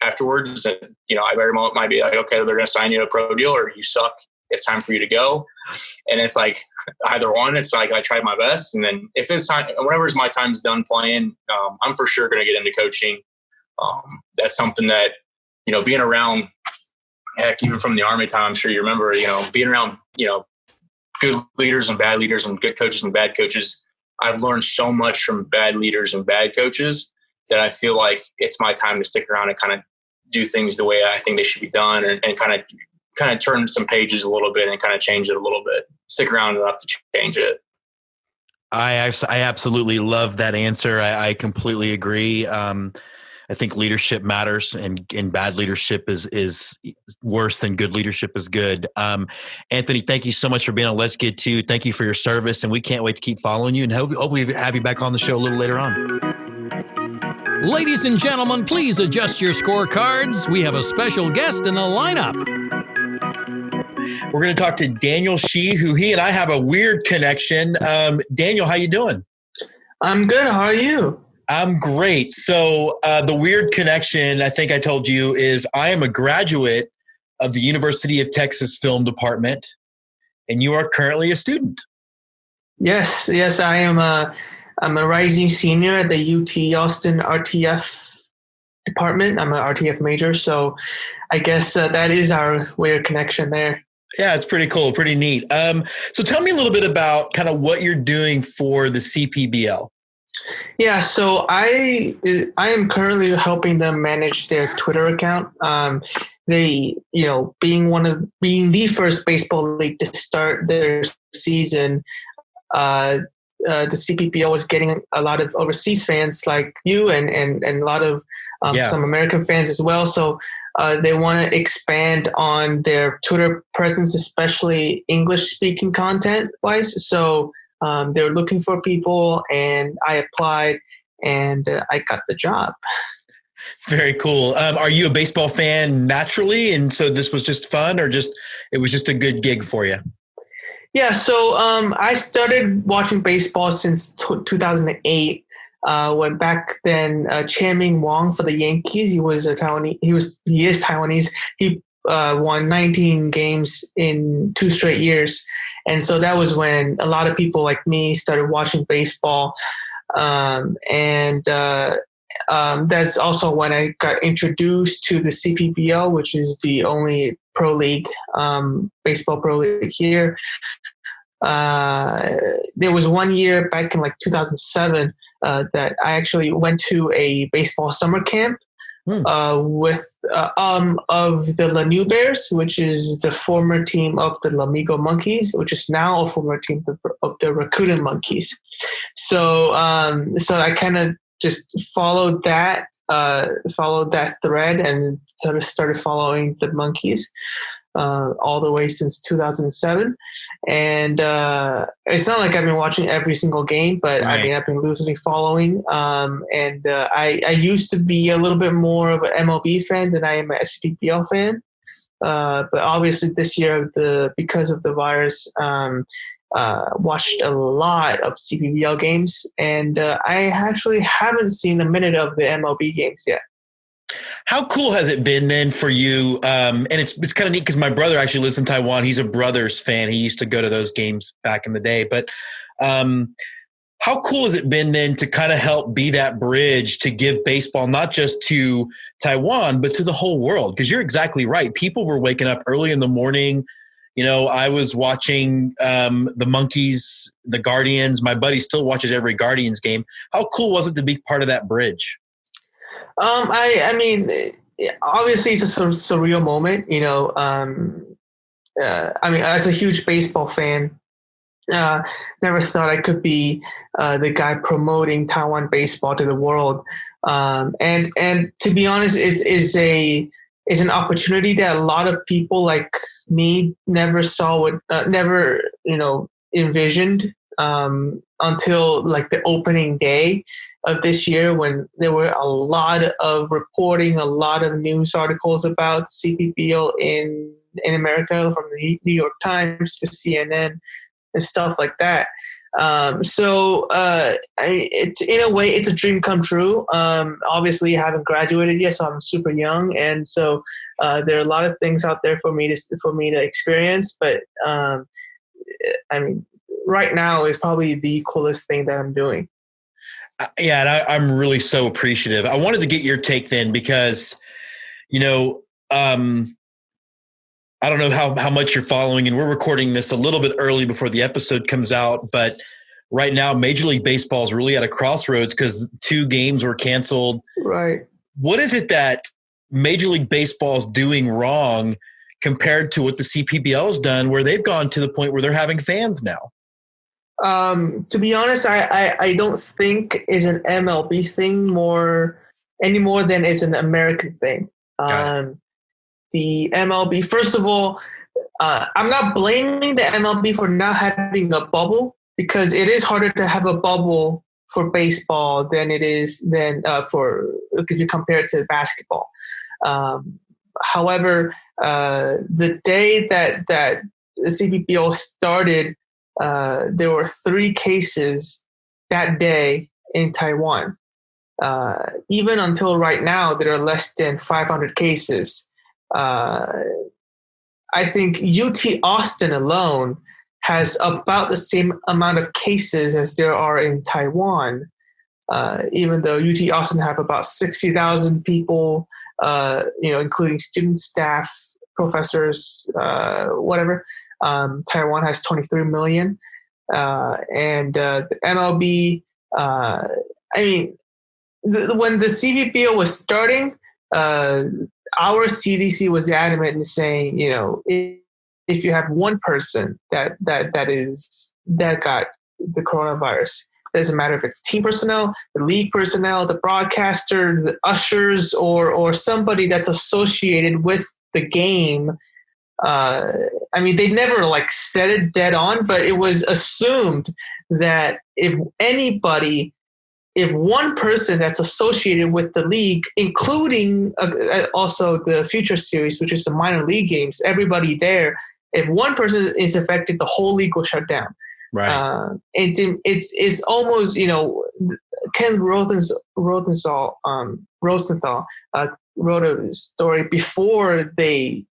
afterwards, I very much might be like, okay, they're going to sign you to a pro deal, or you suck. It's time for you to go. And it's like, either one, it's like, I tried my best. And then if it's time, whenever my time's done playing, I'm for sure going to get into coaching. That's something that, being around, heck, even from the Army time, I'm sure you remember, being around, good leaders and bad leaders and good coaches and bad coaches. I've learned so much from bad leaders and bad coaches that I feel like it's my time to stick around and kind of do things the way I think they should be done, and kind of turn some pages a little bit and kind of change it a little bit. Stick around enough to change it. I absolutely love that answer. I completely agree. I think leadership matters, and bad leadership is worse than good leadership is good. Anthony, thank you so much for being on Let's Get To. Thank you for your service, and we can't wait to keep following you, and hopefully have you back on the show a little later on. Ladies and gentlemen, please adjust your scorecards. We have a special guest in the lineup. We're going to talk to Daniel Shih, who he and I have a weird connection. Daniel, how you doing? I'm good. How are you? I'm great. So the weird connection, I think I told you, is I am a graduate of the University of Texas Film Department, and you are currently a student. Yes, I am. I'm a rising senior at the UT Austin RTF department. I'm an RTF major, so I guess that is our weird connection there. Yeah, it's pretty cool, pretty neat. So tell me a little bit about kind of what you're doing for the CPBL. Yeah, so I am currently helping them manage their Twitter account. They, being the first baseball league to start their season, the CPBL was getting a lot of overseas fans like you and a lot of some American fans as well. So they want to expand on their Twitter presence, especially English-speaking content-wise. So they're looking for people, and I applied, and I got the job. Very cool. Are you a baseball fan naturally, and so this was just fun, or it was just a good gig for you? Yeah, so I started watching baseball since 2008. When back then, Chien-Ming Wang for the Yankees, he was a Taiwanese. He is Taiwanese. He won 19 games in 2 straight years, and so that was when a lot of people like me started watching baseball. That's also when I got introduced to the CPBL, which is the only pro league, baseball pro league here. There was one year back in like 2007 that I actually went to a baseball summer camp with of the Lanu Bears, which is the former team of the Lamigo Monkeys, which is now a former team of the Rakuten Monkeys. So I kind of just followed that thread and sort of started following the Monkeys all the way since 2007. And it's not like I've been watching every single game, but right. I mean, I've been loosely following. I used to be a little bit more of an MLB fan than I am a CPBL fan. But obviously this year, because of the virus, watched a lot of CPBL games, and I actually haven't seen a minute of the MLB games yet. How cool has it been then for you? And it's kind of neat because my brother actually lives in Taiwan. He's a Brothers fan. He used to go to those games back in the day. But how cool has it been then to kind of help be that bridge to give baseball not just to Taiwan, but to the whole world? Because you're exactly right. People were waking up early in the morning. You know, I was watching the Monkeys, the Guardians. My buddy still watches every Guardians game. How cool was it to be part of that bridge? I mean, obviously it's a sort of surreal moment, you know. I mean, as a huge baseball fan, never thought I could be the guy promoting Taiwan baseball to the world. And to be honest, is an opportunity that a lot of people like me never envisioned until like the opening day of this year, when there were a lot of reporting, a lot of news articles about CPBL in America, from the New York Times to CNN and stuff like that. In a way, it's a dream come true. Obviously, I haven't graduated yet, so I'm super young, and so there are a lot of things out there for me to experience. But I mean, right now is probably the coolest thing that I'm doing. Yeah, and I'm really so appreciative. I wanted to get your take then because, you know, I don't know how much you're following, and we're recording this a little bit early before the episode comes out, but right now Major League Baseball is really at a crossroads because 2 games were canceled. Right. What is it that Major League Baseball is doing wrong compared to what the CPBL has done, where they've gone to the point where they're having fans now? To be honest, I don't think it's an MLB thing any more than it's an American thing. The MLB, first of all, I'm not blaming the MLB for not having a bubble, because it is harder to have a bubble for baseball than it is if you compare it to basketball. However, the day that the CPBL started, there were 3 cases that day in Taiwan. Even until right now, there are less than 500 cases. I think UT Austin alone has about the same amount of cases as there are in Taiwan, even though UT Austin have about 60,000 people, including students, staff, professors, whatever. Taiwan has 23 million. And the MLB, I mean, when the CPBL was starting, our CDC was adamant in saying, you know, if you have one person that got the coronavirus, doesn't matter if it's team personnel, the league personnel, the broadcaster, the ushers, or somebody that's associated with the game. I mean, they never like said it dead on, but it was assumed that if one person that's associated with the league, including also the future series, which is the minor league games, everybody there, if one person is affected, the whole league will shut down. Right. It's almost, you know, Ken Rosenthal wrote a story before they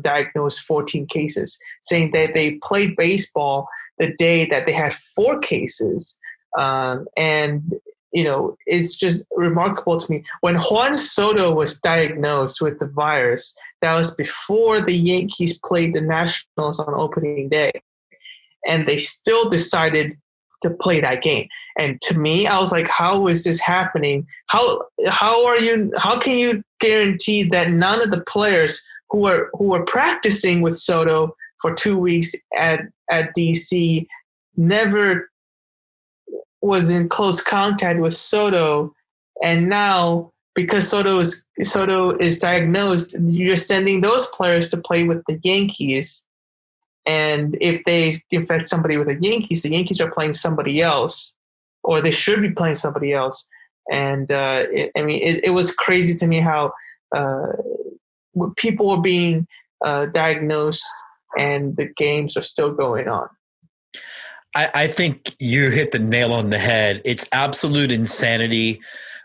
diagnosed 14 cases, saying that they played baseball the day that they had 4 cases. And, you know, it's just remarkable to me. When Juan Soto was diagnosed with the virus, that was before the Yankees played the Nationals on opening day. and they still decided to play that game. And to me, I was like, how is this happening? How can you guarantee that none of the players who were practicing with Soto for 2 weeks at DC never was in close contact with Soto, and now because Soto is diagnosed, you're sending those players to play with the Yankees, and if they infect somebody with the Yankees are playing somebody else, or they should be playing somebody else. And it was crazy to me how people were being diagnosed and the games are still going on. I think you hit the nail on the head. It's absolute insanity.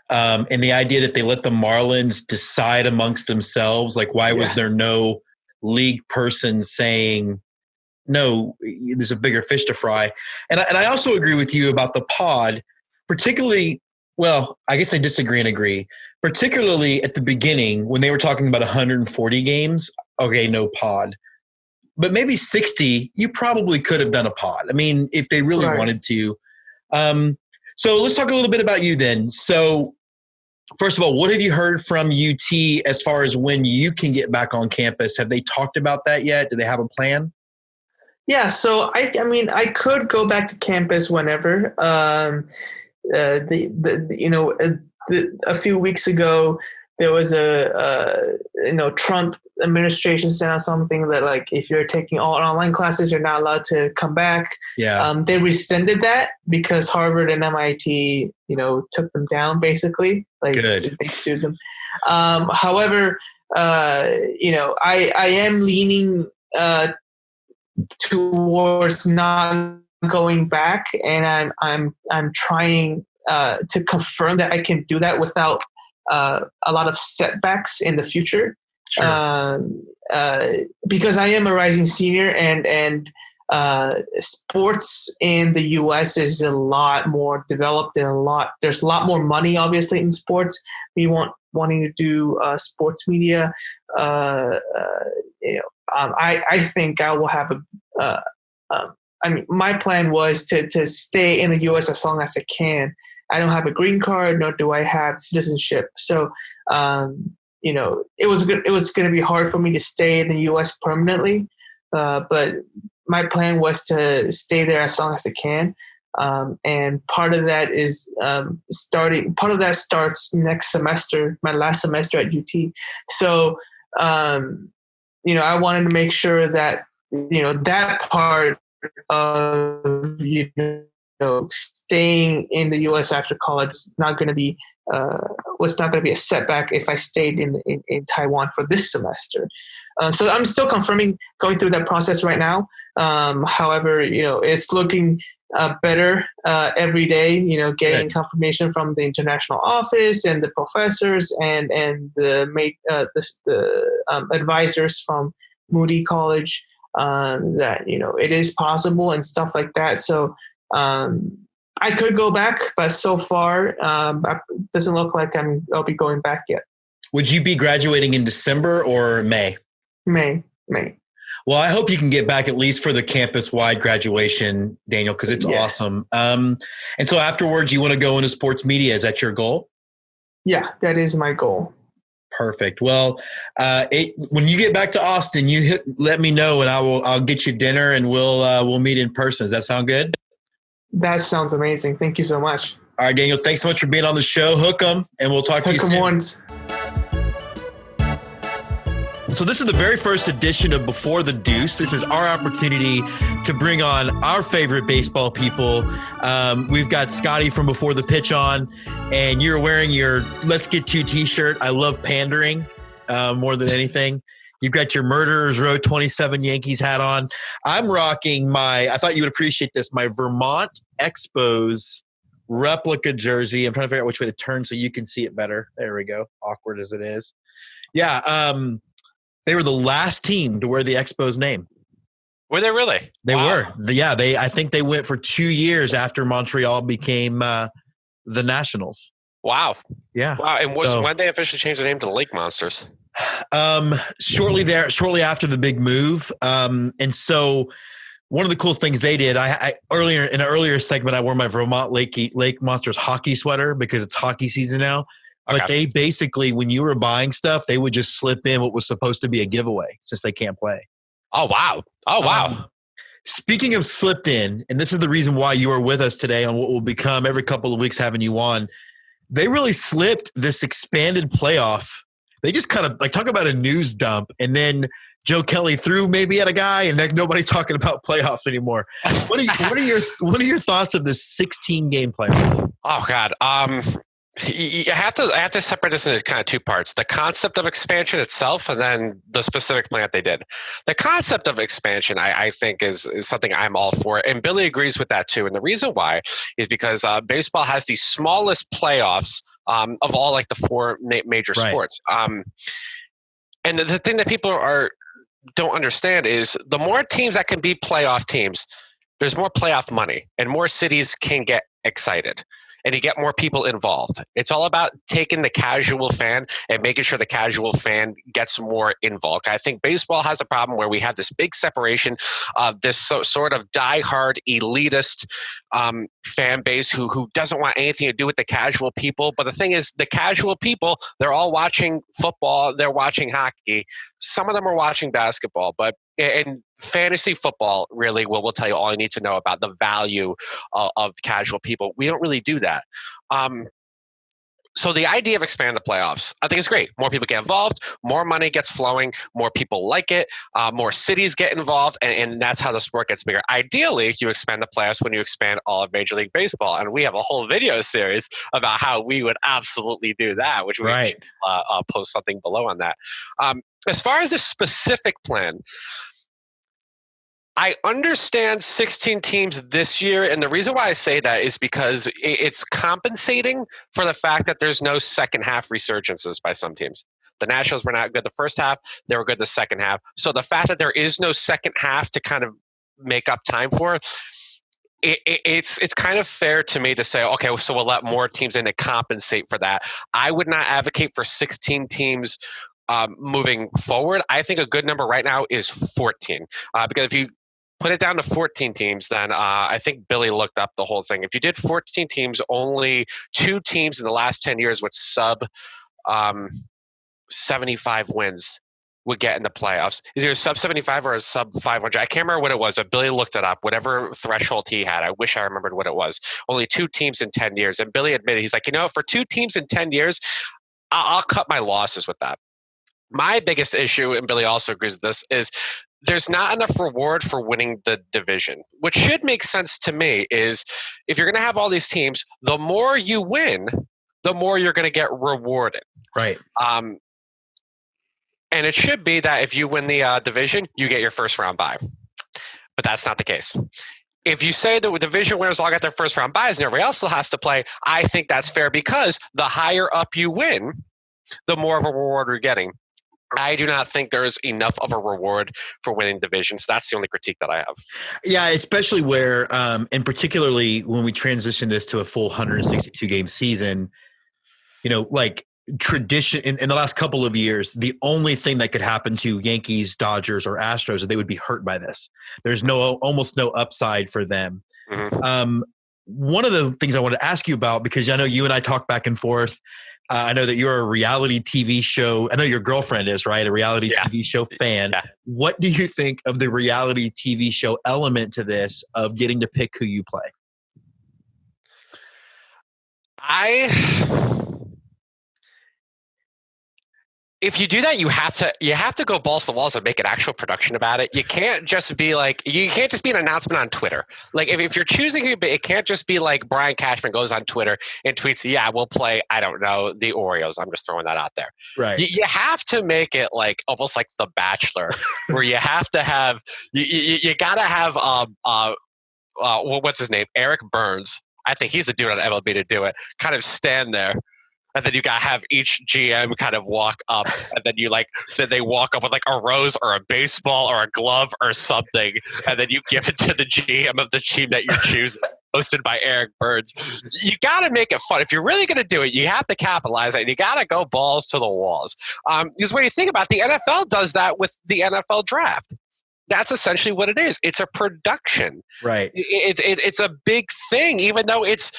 And the idea that they let the Marlins decide amongst themselves, like why was there no league person saying, no, there's a bigger fish to fry. And I also agree with you about the pod, particularly, well, I guess I disagree and agree, particularly at the beginning when they were talking about 140 games. Okay, no pod. But maybe 60, you probably could have done a pod. I mean, if they really wanted to. So let's talk a little bit about you then. So first of all, what have you heard from UT as far as when you can get back on campus? Have they talked about that yet? Do they have a plan? Yeah, so I could go back to campus whenever. A few weeks ago, there was a Trump administration sent out something that, like, if you're taking all online classes, you're not allowed to come back. Yeah. They rescinded that because Harvard and MIT, took them down basically. Like, good. They sued them. However, I am leaning towards not going back, and I'm trying to confirm that I can do that without a lot of setbacks in the future. Sure. Because I am a rising senior, and sports in the U.S. is a lot more developed, and there's a lot more money, obviously, in sports. We wanting to do sports media. I think I will have my plan was to stay in the U.S. as long as I can. I don't have a green card, nor do I have citizenship. So, it was going to be hard for me to stay in the U.S. permanently. But my plan was to stay there as long as I can. And part of that is part of that starts next semester, my last semester at UT. So, I wanted to make sure that, that part of, staying in the U.S. after college was not going to be a setback if I stayed in Taiwan for this semester. So I'm still confirming, going through that process right now. However, it's looking better every day. Getting confirmation from the international office and the professors and the advisors from Moody College that it is possible and stuff like that. So I could go back, but so far it doesn't look like I'll be going back yet. Would you be graduating in December or May? May. Well, I hope you can get back at least for the campus-wide graduation, Daniel, because it's awesome. And so afterwards, you want to go into sports media. Is that your goal? Yeah, that is my goal. Perfect. Well, when you get back to Austin, let me know, and I'll get you dinner, and we'll meet in person. Does that sound good? That sounds amazing. Thank you so much. All right, Daniel, thanks so much for being on the show. Hook 'em, and we'll talk to you soon. Once. So this is the very first edition of Before the Deuce. This is our opportunity to bring on our favorite baseball people. We've got Scotty from Before the Pitch on, and you're wearing your Let's Get To t-shirt. I love pandering more than anything. You've got your Murderers Row 27 Yankees hat on. I'm rocking I thought you would appreciate this, my Vermont Expos replica jersey. I'm trying to figure out which way to turn so you can see it better. There we go. Awkward as it is. Yeah. They were the last team to wear the Expos name. Were they really? They were. Yeah. I think they went for 2 years after Montreal became the Nationals. Wow. Yeah. Wow. And when did they officially change the name to the Lake Monsters? Shortly after the big move. And so one of the cool things they did, I earlier in an earlier segment, I wore my Vermont Lake Monsters hockey sweater because it's hockey season now. Okay. But they basically, when you were buying stuff, they would just slip in what was supposed to be a giveaway since they can't play. Oh, wow. Oh, wow. Speaking of slipped in, and this is the reason why you are with us today on what will become every couple of weeks having you on, they really slipped this expanded playoff. They just kind of like talk about a news dump, and then Joe Kelly threw maybe at a guy, and then nobody's talking about playoffs anymore. What are your thoughts of this 16-game playoff? Oh, God. I have to separate this into kind of two parts: the concept of expansion itself, and then the specific plan that they did. The concept of expansion, I think, is something I'm all for, and Billy agrees with that too. And the reason why is because baseball has the smallest playoffs of all like the four major sports. And the thing that people don't understand is the more teams that can be playoff teams, there's more playoff money, and more cities can get excited. And you get more people involved. It's all about taking the casual fan and making sure the casual fan gets more involved. I think baseball has a problem where we have this big separation of this sort of diehard elitist fan base who doesn't want anything to do with the casual people. But the thing is, the casual people, they're all watching football, they're watching hockey. Some of them are watching basketball, but in fantasy football, really, will tell you all you need to know about the value of casual people. We don't really do that. So the idea of expanding the playoffs, I think is great. More people get involved, more money gets flowing, more people like it, more cities get involved, and that's how the sport gets bigger. Ideally, you expand the playoffs when you expand all of Major League Baseball, and we have a whole video series about how we would absolutely do that, which we should post something below on that. As far as the specific plan, I understand 16 teams this year, and the reason why I say that is because it's compensating for the fact that there's no second half resurgences by some teams. The Nationals were not good the first half, they were good the second half. So the fact that there is no second half to kind of make up time for, it's kind of fair to me to say, okay, so we'll let more teams in to compensate for that. I would not advocate for 16 teams moving forward. I think a good number right now is 14. Because if you put it down to 14 teams, then I think Billy looked up the whole thing. If you did 14 teams, only 2 teams in the last 10 years with sub 75 wins would get in the playoffs. Is it a sub 75 or a sub 500? I can't remember what it was, but Billy looked it up. Whatever threshold he had, I wish I remembered what it was. Only 2 teams in 10 years. And Billy admitted, he's like, for 2 teams in 10 years, I'll cut my losses with that. My biggest issue, and Billy also agrees with this, is there's not enough reward for winning the division. What should make sense to me is if you're going to have all these teams, the more you win, the more you're going to get rewarded. Right. And it should be that if you win the division, you get your first round bye. But that's not the case. If you say that the division winners all got their first round byes and everybody else still has to play, I think that's fair because the higher up you win, the more of a reward you're getting. I do not think there's enough of a reward for winning divisions. That's the only critique that I have. Yeah, especially where, and particularly when we transition this to a full 162-game season, like tradition in the last couple of years, the only thing that could happen to Yankees, Dodgers, or Astros is they would be hurt by this. There's almost no upside for them. Mm-hmm. One of the things I wanted to ask you about, because I know you and I talk back and forth, I know that you're a reality TV show. I know your girlfriend is, right? A reality TV show fan. Yeah. What do you think of the reality TV show element to this of getting to pick who you play? If you do that, you have to go balls to the walls and make an actual production about it. You can't just be an announcement on Twitter. Like if you're choosing, it can't just be like Brian Cashman goes on Twitter and tweets, "Yeah, we'll play, I don't know, the Orioles." I'm just throwing that out there. Right. You have to make it like almost like The Bachelor, where you have to have you got to have what's his name, Eric Burns. I think he's the dude on MLB to do it. Kind of stand there. And then you got to have each GM kind of walk up, and then then they walk up with like a rose or a baseball or a glove or something, and then you give it to the GM of the team that you choose, hosted by Eric Burns. You got to make it fun. If you're really going to do it, you have to capitalize it, and you got to go balls to the walls. Because when you think about it, the NFL does that with the NFL draft. That's essentially what it is. It's a production. Right. It's a big thing, even though it's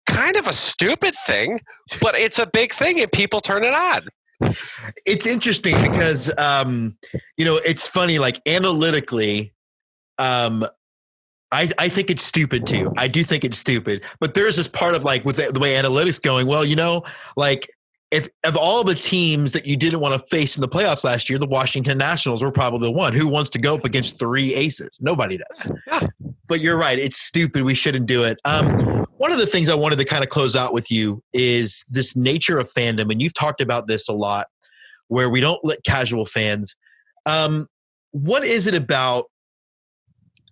kind of a stupid thing, but it's a big thing and people turn it on. It's interesting because, it's funny, like analytically, I think it's stupid too. I do think it's stupid, but there's this part of like with the way analytics going, well, like if of all the teams that you didn't want to face in the playoffs last year, the Washington Nationals were probably the one. Who wants to go up against 3 aces? Nobody does. But you're right. It's stupid. We shouldn't do it. One of the things I wanted to kind of close out with you is this nature of fandom. And you've talked about this a lot where we don't let casual fans. What is it about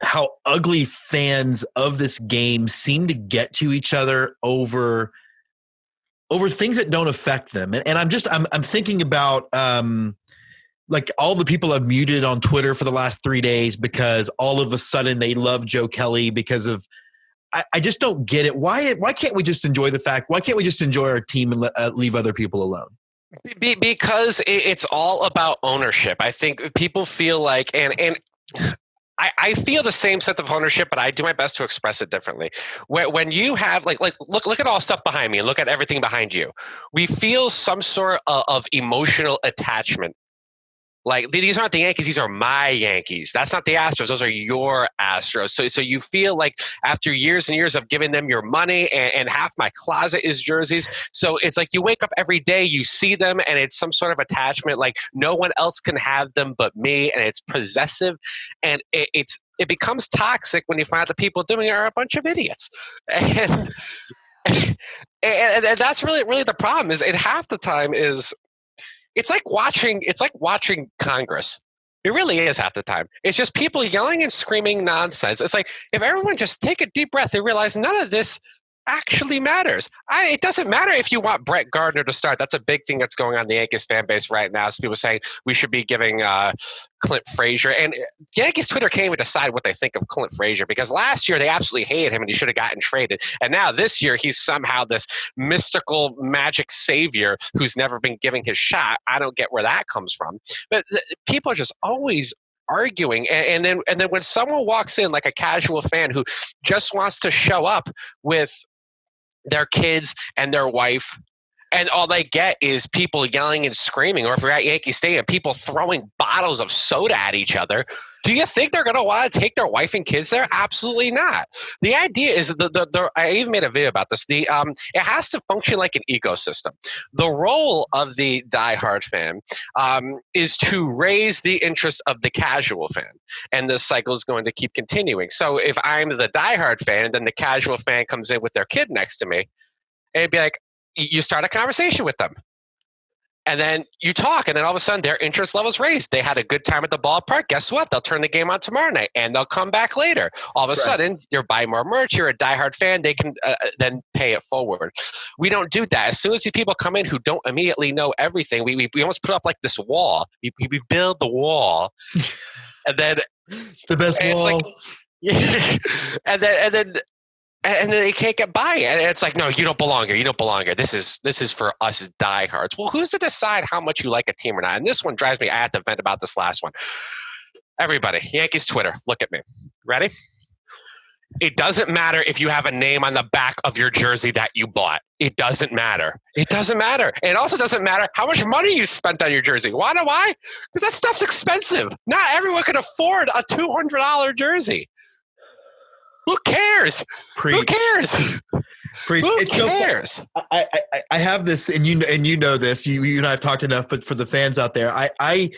how ugly fans of this game seem to get to each other over things that don't affect them? And I'm thinking about like all the people I've muted on Twitter for the last 3 days because all of a sudden they love Joe Kelly because of I just don't get it. Why can't we just enjoy the fact? Why can't we just enjoy our team and leave other people alone? Because it's all about ownership. I think people feel like, and I feel the same sense of ownership, but I do my best to express it differently. When you have like look at all stuff behind me and look at everything behind you, we feel some sort of emotional attachment. Like these aren't the Yankees; these are my Yankees. That's not the Astros; those are your Astros. So you feel like after years and years of giving them your money, and half my closet is jerseys. So it's like you wake up every day, you see them, and it's some sort of attachment. Like no one else can have them but me, and it's possessive, and it becomes toxic when you find out the people doing it are a bunch of idiots, and that's really the problem. Is half the time is. It's like watching Congress. It really is half the time. It's just people yelling and screaming nonsense. It's like if everyone just take a deep breath and realize none of this actually matters. It doesn't matter if you want Brett Gardner to start. That's a big thing that's going on in the Yankees fan base right now. So people saying we should be giving Clint Frazier. And Yankees Twitter can't even decide what they think of Clint Frazier because last year they absolutely hated him and he should have gotten traded. And now this year he's somehow this mystical magic savior who's never been giving his shot. I don't get where that comes from. But people are just always arguing, and then when someone walks in like a casual fan who just wants to show up with their kids and their wife, and all they get is people yelling and screaming, or if you're at Yankee Stadium, people throwing bottles of soda at each other. Do you think they're going to want to take their wife and kids there? Absolutely not. The idea is I even made a video about this. It has to function like an ecosystem. The role of the diehard fan is to raise the interest of the casual fan, and this cycle is going to keep continuing. So if I'm the diehard fan, and then the casual fan comes in with their kid next to me, and it'd be like, you start a conversation with them. And then you talk, and then all of a sudden their interest level's raised. They had a good time at the ballpark. Guess what? They'll turn the game on tomorrow night, and they'll come back later. All of a sudden, you're buying more merch. You're a diehard fan. They can then pay it forward. We don't do that. As soon as these people come in who don't immediately know everything, we almost put up like this wall. We build the wall, and then the best wall. And then they can't get by it. And it's like, no, you don't belong here. You don't belong here. This is for us diehards. Well, who's to decide how much you like a team or not? And this one drives me. I have to vent about this last one. Everybody, Yankees Twitter, look at me. Ready? It doesn't matter if you have a name on the back of your jersey that you bought. It doesn't matter. It doesn't matter. And it also doesn't matter how much money you spent on your jersey. Why? Because that stuff's expensive. Not everyone can afford a $200 jersey. Who cares? Who cares? Preach. Who it's cares? So I have this, and you know this. You and I have talked enough, but for the fans out there, I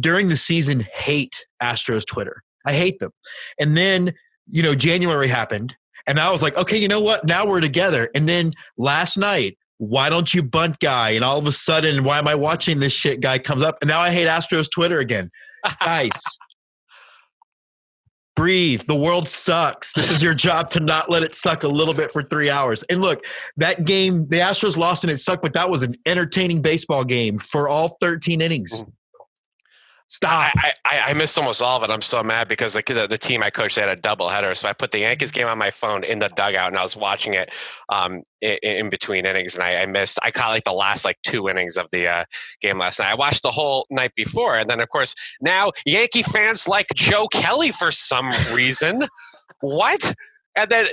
during the season hate Astros Twitter. I hate them. And then January happened, and I was like, okay, you know what? Now we're together. And then last night, why don't you bunt guy? And all of a sudden, why am I watching this shit guy comes up? And now I hate Astros Twitter again. Guys. Breathe. The world sucks. This is your job to not let it suck a little bit for 3 hours. And look, that game, the Astros lost and it sucked, but that was an entertaining baseball game for all 13 innings. Stop. I missed almost all of it. I'm so mad because the team I coached, they had a doubleheader. So I put the Yankees game on my phone in the dugout and I was watching it in between innings. And I caught like the last like 2 innings of the game last night. I watched the whole night before. And then, of course, now Yankee fans like Joe Kelly for some reason. What? And then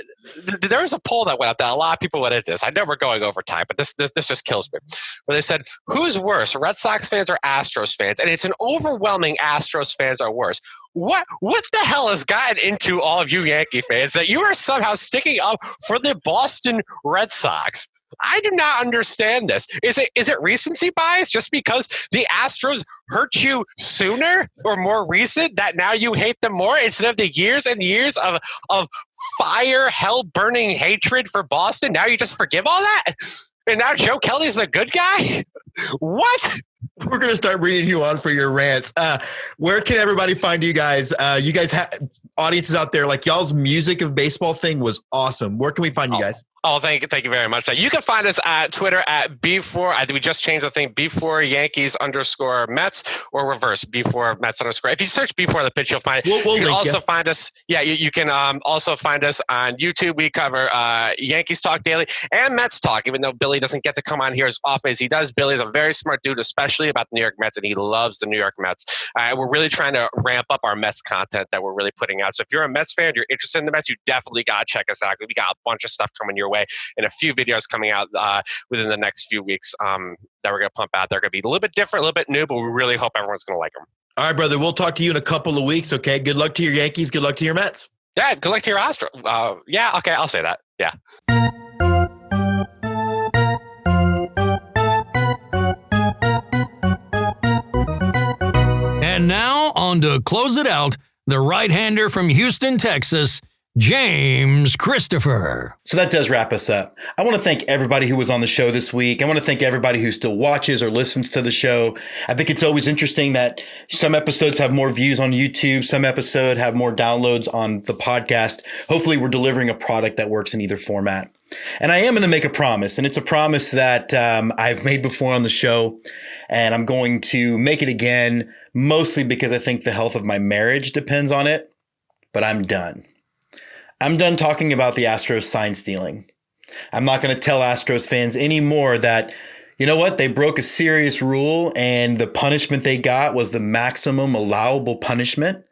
there was a poll that went up that a lot of people went into this. I know we're going over time, but this just kills me. Where they said, who's worse, Red Sox fans or Astros fans? And it's an overwhelming Astros fans are worse. What the hell has gotten into all of you Yankee fans that you are somehow sticking up for the Boston Red Sox? I do not understand this. Is it recency bias just because the Astros hurt you sooner or more recent that now you hate them more instead of the years and years of fire, hell-burning hatred for Boston? Now you just forgive all that? And now Joe Kelly's the good guy? What? We're going to start bringing you on for your rants. Where can everybody find you guys? You guys have audiences out there, like y'all's music of baseball thing was awesome. Where can we find you guys? Oh, thank you very much. You can find us at Twitter at B4. I think we just changed the thing, B4 Yankees _ Mets, or reverse, B4 Mets _. If you search B4 the pitch, you'll find it. We'll you can also you. find us. Yeah, you can also find us on YouTube. We cover Yankees Talk Daily and Mets Talk, even though Billy doesn't get to come on here as often as he does. Billy's a very smart dude, especially about the New York Mets, and he loves the New York Mets. We're really trying to ramp up our Mets content that we're really putting out. So if you're a Mets fan, you're interested in the Mets, you definitely got to check us out. We got a bunch of stuff coming your way and a few videos coming out within the next few weeks that we're going to pump out. They're going to be a little bit different, a little bit new, but we really hope everyone's going to like them. All right, brother. We'll talk to you in a couple of weeks, okay? Good luck to your Yankees. Good luck to your Mets. Yeah, good luck to your Astros. Yeah, okay, I'll say that. Yeah. And now, on to close it out, the right-hander from Houston, Texas, James Christopher. So that does wrap us up. I want to thank everybody who was on the show this week. I want to thank everybody who still watches or listens to the show. I think it's always interesting that some episodes have more views on YouTube. Some episodes have more downloads on the podcast. Hopefully we're delivering a product that works in either format. And I am going to make a promise, and it's a promise that I've made before on the show, and I'm going to make it again, mostly because I think the health of my marriage depends on it, but I'm done. I'm done talking about the Astros sign stealing. I'm not going to tell Astros fans anymore that, you know what, they broke a serious rule and the punishment they got was the maximum allowable punishment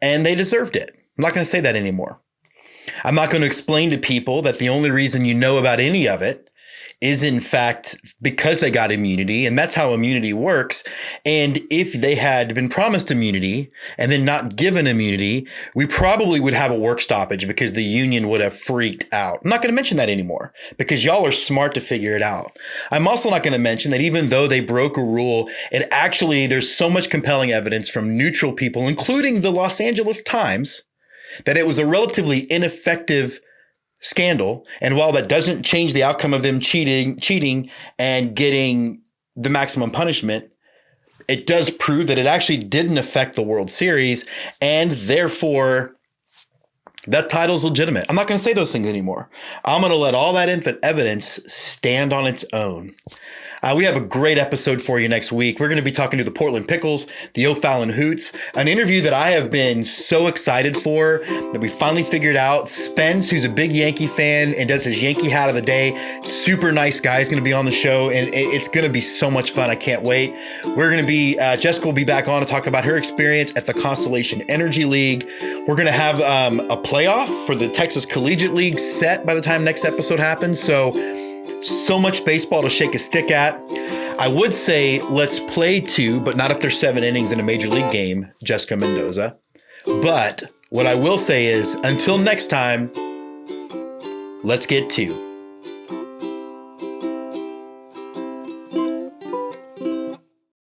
and they deserved it. I'm not going to say that anymore. I'm not going to explain to people that the only reason you know about any of it is in fact because they got immunity, and that's how immunity works. And if they had been promised immunity and then not given immunity, we probably would have a work stoppage because the union would have freaked out. I'm not going to mention that anymore because y'all are smart to figure it out. I'm also not going to mention that even though they broke a rule, it actually, there's so much compelling evidence from neutral people, including the Los Angeles Times, that it was a relatively ineffective scandal. And while that doesn't change the outcome of them cheating and getting the maximum punishment, it does prove that it actually didn't affect the World Series, and therefore that title's legitimate. I'm not going to say those things anymore. I'm going to let all that evidence stand on its own. We have a great episode for you next week. We're going to be talking to the Portland Pickles, the O'Fallon Hoots, an interview that I have been so excited for that we finally figured out. Spence, who's a big Yankee fan and does his Yankee hat of the day, super nice guy, is going to be on the show, and it's going to be so much fun. I can't wait. We're going to be, Jessica will be back on to talk about her experience at the Constellation Energy League. We're going to have a playoff for the Texas Collegiate League set by the time next episode happens. So much baseball to shake a stick at. I would say let's play two, but not if there's 7 innings in a major league game, Jessica Mendoza. But what I will say is until next time, let's get to